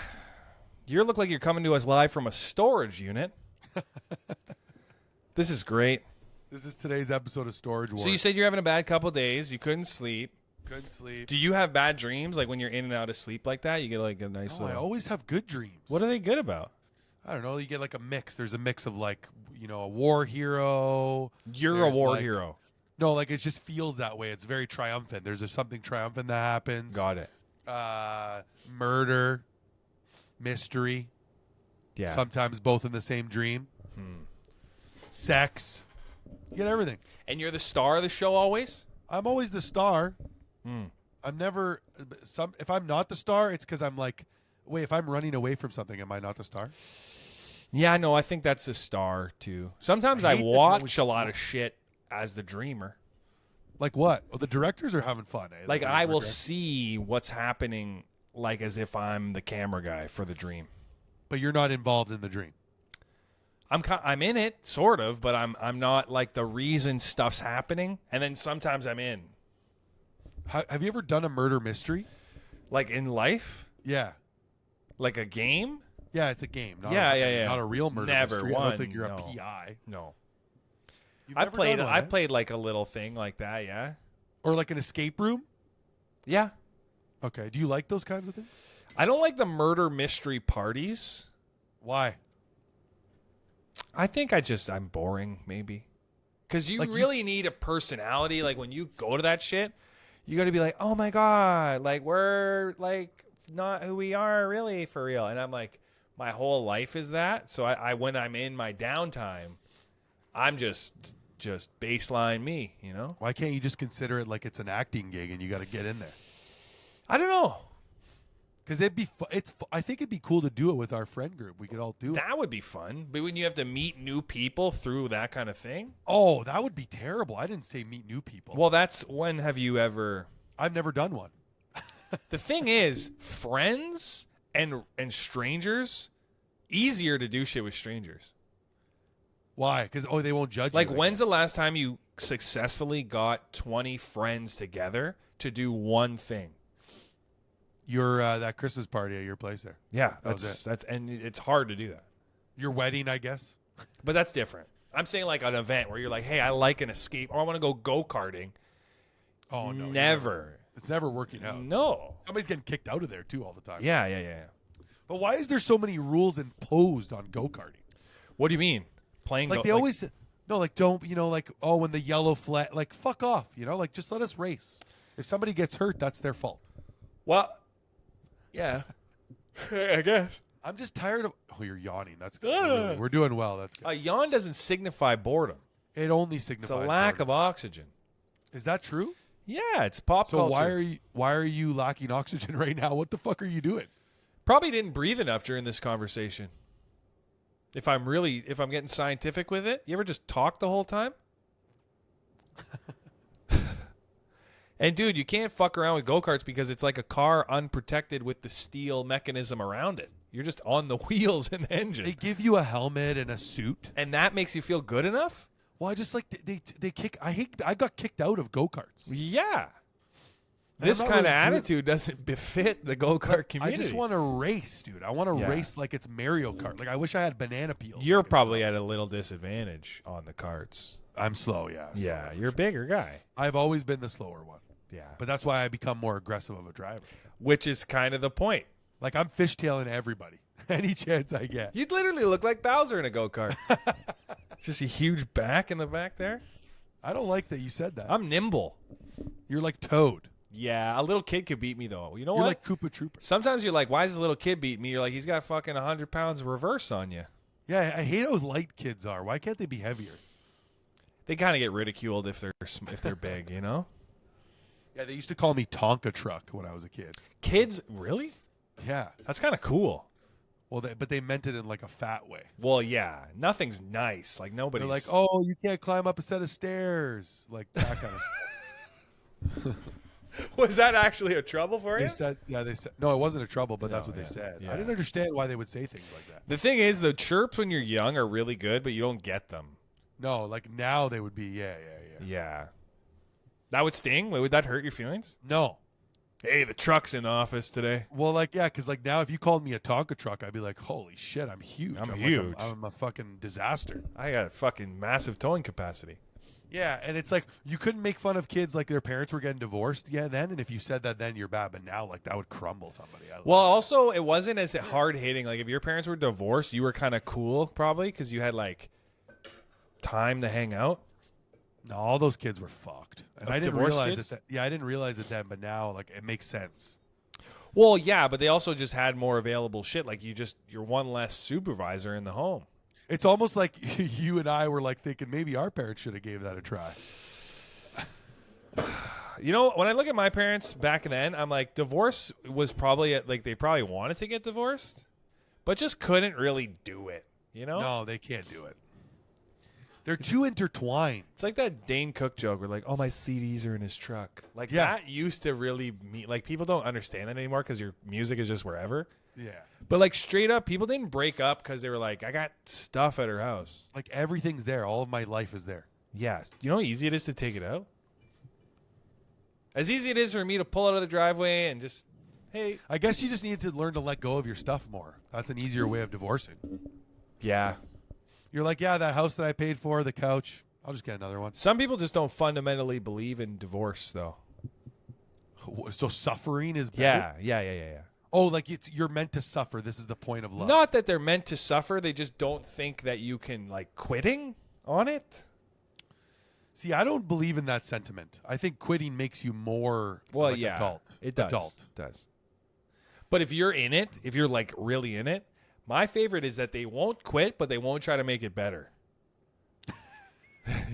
You look like you're coming to us live from a storage unit. This is great. This is today's episode of Storage Wars. So you said you're having a bad couple days. You couldn't sleep. Couldn't sleep. Do you have bad dreams? Like when you're in and out of sleep like that, you get like a nice No, I little. always have good dreams. What are they good about? I don't know. You get like a mix. There's a mix of like, a war hero. You're a There's, war like- hero. No, like it just feels that way. It's very triumphant. There's something triumphant that happens. Got it. Murder, mystery. Yeah. Sometimes both in the same dream. Sex. You get everything. And you're the star of the show always? I'm always the star. Hmm. I'm never. If I'm not the star, it's because I'm like, wait. If I'm running away from something, am I not the star? Yeah, no, I think that's the star too. Sometimes I I hate that you're watch always a lot of shit as the dreamer. Like what? Oh, the directors are having fun. Eh? Like The I will directors. see what's happening, like as if I'm the camera guy for the dream. But you're not involved in the dream. I'm in it, sort of, but I'm not like the reason stuff's happening. And then sometimes I'm in, Have you ever done a murder mystery? like in life, Yeah. like a game. Yeah, it's a game. Not Yeah, a, yeah, yeah. Not a real murder Never mystery. I won, don't think you're no. a PI. No, You've I've never played. done one, I've eh? played like a little thing like that. Yeah, Or like an escape room. yeah. Okay. Do you like those kinds of things? I don't like the murder mystery parties. Why? I think I'm boring, maybe. Because you Like, you- really need a personality. Like, when you go to that shit, you got to be like, oh, my God. Like, we're, like, not who we are really for real. And I'm like, my whole life is that. So I when I'm in my downtime, I'm just baseline me, you know? Why can't you just consider it like it's an acting gig and you got to get in there? I don't know. Because it'd be. I think it'd be cool to do it with our friend group. We could all do it. That would be fun. But when you have to meet new people through that kind of thing, Oh, that would be terrible. I didn't say meet new people. well, that's when have you ever. I've never done one. The thing is, friends and strangers, easier to do shit with strangers. Why? Because they won't judge Like, you. I when's guess. the last time you successfully got 20 friends together to do one thing? your that Christmas party at your place there? Yeah, That was that's and it's hard to do that. Your wedding, I guess. But that's different. I'm saying like an event where you're like, hey, I like an escape, or I want to go karting. Oh no, Never. It's never working out. No. Somebody's getting kicked out of there too all the time. Yeah. But why is there so many rules imposed on go karting? What do you mean? Playing Like they always don't when the yellow flag, like fuck off, like just let us race. If somebody gets hurt, that's their fault. Well, yeah, I guess. I'm just tired of. Oh, you're yawning. That's good. Really, we're doing well. That's good. A yawn doesn't signify boredom. It only It's signifies a lack boredom. of oxygen. Is that true? Yeah, it's pop So culture. why are you lacking oxygen right now? What the fuck are you doing? Probably didn't breathe enough during this conversation. If I'm getting scientific with it, you ever just talk the whole time? And dude, you can't fuck around with go-karts because it's like a car unprotected with the steel mechanism around it. You're just on the wheels and the engine. They give you a helmet and a suit. And that makes you feel good enough? Well, I just like they kick. I got kicked out of go-karts. Yeah. And This I'm not kind of really doing- attitude doesn't befit the go-kart community. I just want to race, dude. I want to Yeah. race like it's Mario Kart. Like I wish I had banana peels. You're I could- probably at a little disadvantage on the carts. I'm slow, yeah. Slow, Yeah, for you're a sure. bigger guy. I've always been the slower one, Yeah. but that's why I become more aggressive of a driver. Which is kind of the point. Like I'm fishtailing everybody any chance I get. You'd literally look like Bowser in a go-kart. Just a huge back in the back there. I don't like that you said that. I'm nimble. You're like Toad. Yeah, a little kid could beat me, though. You know You're what? like Koopa Trooper. Sometimes you're like, why does this little kid beat me? You're like, he's got fucking 100 pounds of reverse on you. Yeah, I hate how light kids are. Why can't they be heavier? They kind of get ridiculed if they're big, you know? Yeah, they used to call me Tonka Truck when I was a kid. Kids, really? Yeah. That's kind of cool. Well, but they meant it in like a fat way. Well, yeah, nothing's nice. Like nobody's They're like, oh, you can't climb up a set of stairs. Like that kind of stuff. Was that actually a trouble for They you? said, no, it wasn't a trouble, but that's No, what they yeah, said. yeah. I didn't understand why they would say things like that. The thing is, the chirps when you're young are really good, but you don't get them. No, like now they would be, yeah. Yeah. That would sting? Would that hurt your feelings? No. Hey, the truck's in the office today. Well, like, yeah, because like now if you called me a Tonka Truck, I'd be like, holy shit, I'm huge. I'm like huge. I'm a fucking disaster. I got a fucking massive towing capacity. Yeah, and it's like you couldn't make fun of kids like their parents were getting divorced. Yeah, then, and if you said that then, you're bad. But now, like that would crumble somebody. Well, also, it wasn't as hard hitting. Like, if your parents were divorced, you were kind of cool, probably, because you had, like, time to hang out. No, all those kids were fucked, and I didn't divorced realize kids? it. Yeah, I didn't realize it then, but now, like, it makes sense. Well, yeah, but they also just had more available shit. Like, you're one less supervisor in the home. It's almost like you and I were like thinking maybe our parents should have gave that a try. You know, when I look at my parents back then, I'm like, divorce was probably, like, they probably wanted to get divorced, but just couldn't really do it, you know? No, they can't do it. They're too intertwined. It's like that Dane Cook joke where, like, oh, my CDs are in his truck. Like, Yeah. that used to really mean, like, people don't understand that anymore because your music is just wherever. Yeah. But, like, straight up, people didn't break up because they were like, I got stuff at her house. Like everything's there. All of my life is there. Yeah. You know how easy it is to take it out? As easy it is for me to pull out of the driveway and just, hey. I guess you just need to learn to let go of your stuff more. That's an easier way of divorcing. Yeah. You're like, yeah, that house that I paid for, the couch, I'll just get another one. Some people just don't fundamentally believe in divorce, though. So suffering is better? Yeah. Oh, like you're meant to suffer. This is the point of love. Not that they're meant to suffer. They just don't think that you can, like, quitting on it. See, I don't believe in that sentiment. I think quitting makes you more Well, like yeah. adult. It does. Adult. It does. But if you're in it, if you're, like, really in it, my favorite is that they won't quit, but they won't try to make it better.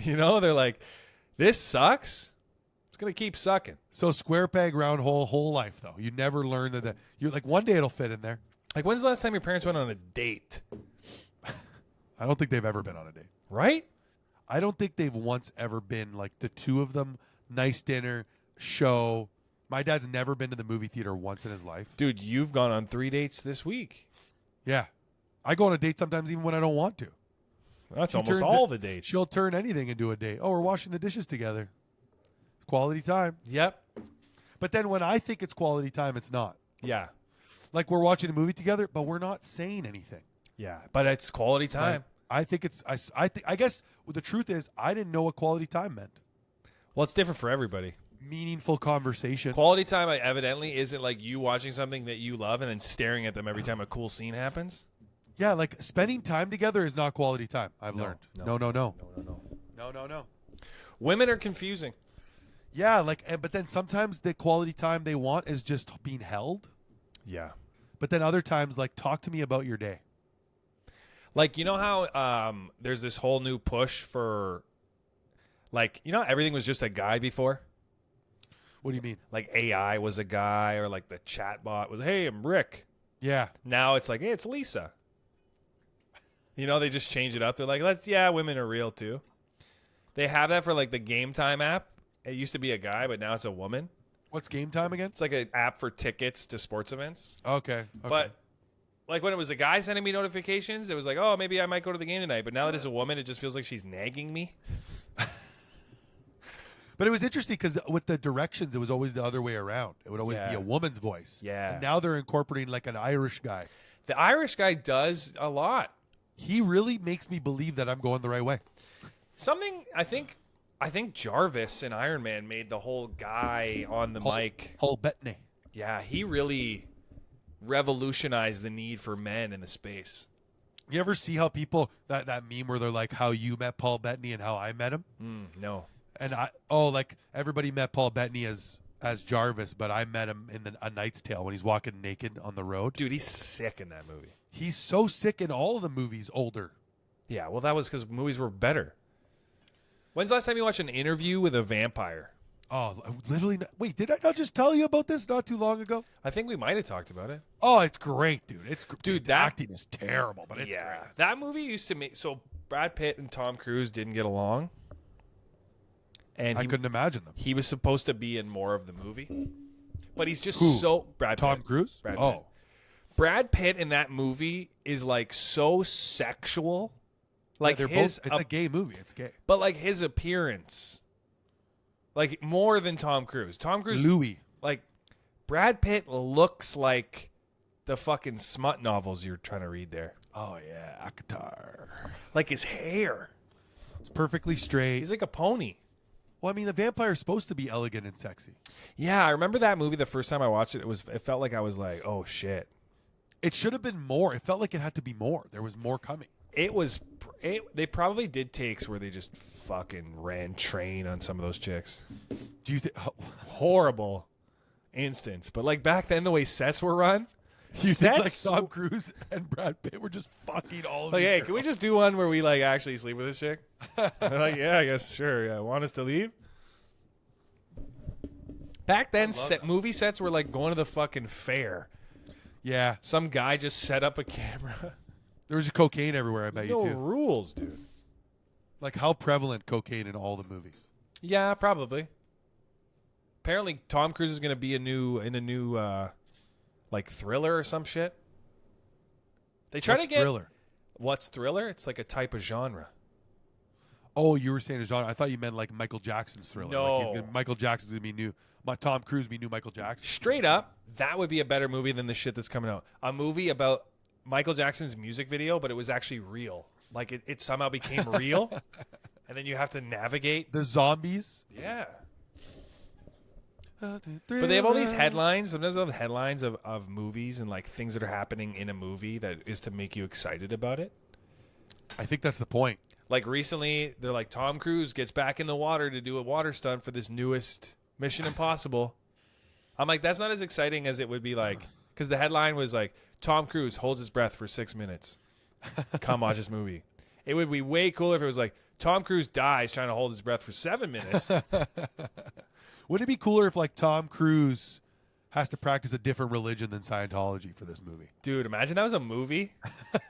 You know, they're like, this sucks. It's going to keep sucking. So square peg, round hole, whole life, though. You never learn that. You're like, one day it'll fit in there. Like, when's the last time your parents went on a date? I don't think they've ever been on a date. Right? I don't think they've once ever been, like, the two of them, nice dinner, show. My dad's never been to the movie theater once in his life. Dude, you've gone on 3 dates this week. Yeah. I go on a date sometimes even when I don't want to. That's She almost turns all it- the dates. She'll turn anything into a date. Oh, we're washing the dishes together. Quality time. Yep. But then when I think it's quality time, it's not. Yeah. Like we're watching a movie together, but we're not saying anything. Yeah. But it's quality time. Like, I think it's. I guess the truth is, I didn't know what quality time meant. Well, it's different for everybody. Meaningful conversation. Quality time evidently isn't like you watching something that you love and then staring at them every time a cool scene happens. Yeah, like spending time together is not quality time. I've No, learned. no. No. Women are confusing. Yeah, like, but then sometimes the quality time they want is just being held. Yeah. But then other times, like, talk to me about your day. Like, you know how there's this whole new push for, like, you know, everything was just a guy before? What do you mean? Like AI was a guy, or like the chat bot was, hey, I'm Rick. Yeah. Now it's like, hey, it's Lisa. You know, they just change it up. They're like, women are real too. They have that for like the Game Time app. It used to be a guy, but now it's a woman. What's game time again? It's like an app for tickets to sports events. Okay. But Like when it was a guy sending me notifications, it was like, oh, maybe I might go to the game tonight. But now that it's a woman, it just feels like she's nagging me. But it was interesting because with the directions, it was always the other way around. It would always be a woman's voice. Yeah. And now they're incorporating like an Irish guy. The Irish guy does a lot. He really makes me believe that I'm going the right way. Something I think Jarvis in Iron Man made the whole guy on the mic. Paul Bettany. Yeah, he really revolutionized the need for men in the space. You ever see how people that meme where they're like how you met Paul Bettany and how I met him? No. And like everybody met Paul Bettany as Jarvis, but I met him in A Knight's Tale when he's walking naked on the road. Dude, he's sick in that movie. He's so sick in all of the movies older. Yeah, well, that was because movies were better. When's the last time you watched an interview with a vampire? Oh, literally. Wait, did I not just tell you about this not too long ago? I think we might have talked about it. Oh, it's great, dude. Dude, the that acting is terrible, but it's great. That movie used to make so Brad Pitt and Tom Cruise didn't get along. And I couldn't imagine them. He was supposed to be in more of the movie, but he's just Brad Tom Pitt. Cruise? Brad Pitt. Brad Pitt in that movie is like so sexual. Like it's a gay movie. It's gay. But like his appearance, like more than Tom Cruise. Tom Cruise, Louis. Like Brad Pitt looks like the fucking smut novels you're trying to read there. Oh yeah, Akatar. Like his hair. It's perfectly straight. He's like a pony. Well, I mean, the vampire's supposed to be elegant and sexy. Yeah, I remember that movie the first time I watched it. It felt like I was like, oh shit. It should have been more. It felt like it had to be more. There was more coming. They probably did takes where they just fucking ran train on some of those chicks. Do you think horrible instance? But like back then, the way sets were run, do you think like Tom Cruise and Brad Pitt were just fucking all of like, hey, girls? can we just do one where we like actually sleep with this chick? They're like, yeah, I guess sure. Yeah, want us to leave? Back then, movie sets were like going to the fucking fair. Yeah, some guy just set up a camera. There was cocaine everywhere. I bet you too. No rules, dude. Like how prevalent cocaine in all the movies? Yeah, probably. Apparently, Tom Cruise is going to be in a new like Thriller or some shit. They try to get Thriller. What's Thriller? It's like a type of genre. Oh, you were saying a genre. I thought you meant like Michael Jackson's Thriller. No, like Michael Jackson's gonna be new. Tom Cruise be new Michael Jackson. Straight up, that would be a better movie than the shit that's coming out. A movie about Michael Jackson's music video, but it was actually real. Like it somehow became real, and then you have to navigate the zombies. Yeah. But they have all these headlines. Sometimes they'll have headlines of movies and like things that are happening in a movie that is to make you excited about it. I think that's the point. Like recently, they're like, Tom Cruise gets back in the water to do a water stunt for this newest Mission Impossible. I'm like, that's not as exciting as it would be like, because the headline was like, Tom Cruise holds his breath for 6 minutes. Come watch this movie. It would be way cooler if it was like, Tom Cruise dies trying to hold his breath for 7 minutes. Wouldn't it be cooler if like Tom Cruise has to practice a different religion than Scientology for this movie? Dude, imagine that was a movie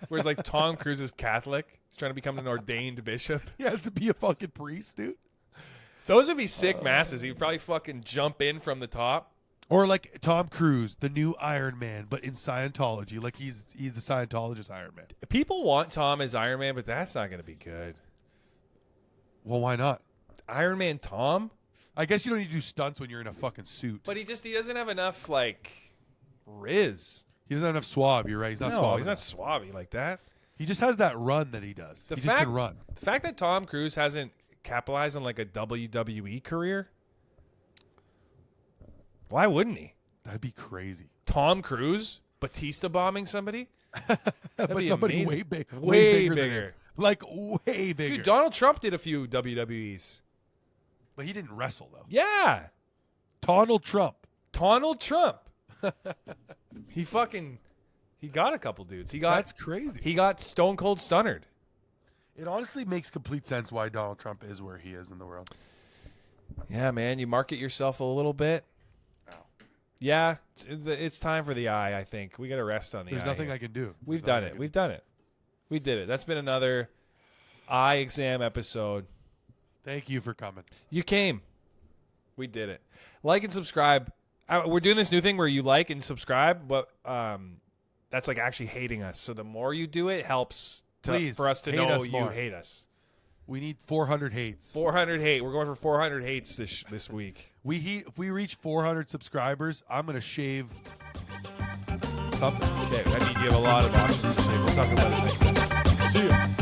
where it's like Tom Cruise is Catholic. He's trying to become an ordained bishop. He has to be a fucking priest, dude. Those would be sick masses. He'd probably fucking jump in from the top. Or like Tom Cruise, the new Iron Man, but in Scientology. Like he's the Scientologist Iron Man. People want Tom as Iron Man, but that's not going to be good. Well, why not? Iron Man Tom? I guess you don't need to do stunts when you're in a fucking suit. But he doesn't have enough like riz. He doesn't have enough swab. You're right. He's not swab. He's not swabby like that. He just has that run that he does. He just can run. The fact that Tom Cruise hasn't capitalized on like a WWE career, why wouldn't he? That'd be crazy. Tom Cruise, Batista bombing somebody? That'd be somebody amazing. way bigger. Like way bigger. Dude, Donald Trump did a few WWEs. But he didn't wrestle, though. Yeah. Donald Trump. He got a couple dudes. That's crazy. He got Stone Cold Stunnered. It honestly makes complete sense why Donald Trump is where he is in the world. Yeah, man. You market yourself a little bit. Oh. Yeah. It's time for the eye, I think. We got to rest on the eye. There's nothing here. I can do. We've done it. We did it. That's been another eye exam episode. Thank you for coming. You came. We did it. Like and subscribe. We're doing this new thing where you like and subscribe, but that's like actually hating us. So the more you do it helps Please, for us to hate know us you more. hate us. We need 400 hates. 400 hate. We're going for 400 hates this week. If we reach 400 subscribers, I'm gonna shave something. Okay, that means you have a lot of options to shave. We'll talk about it next time. See ya.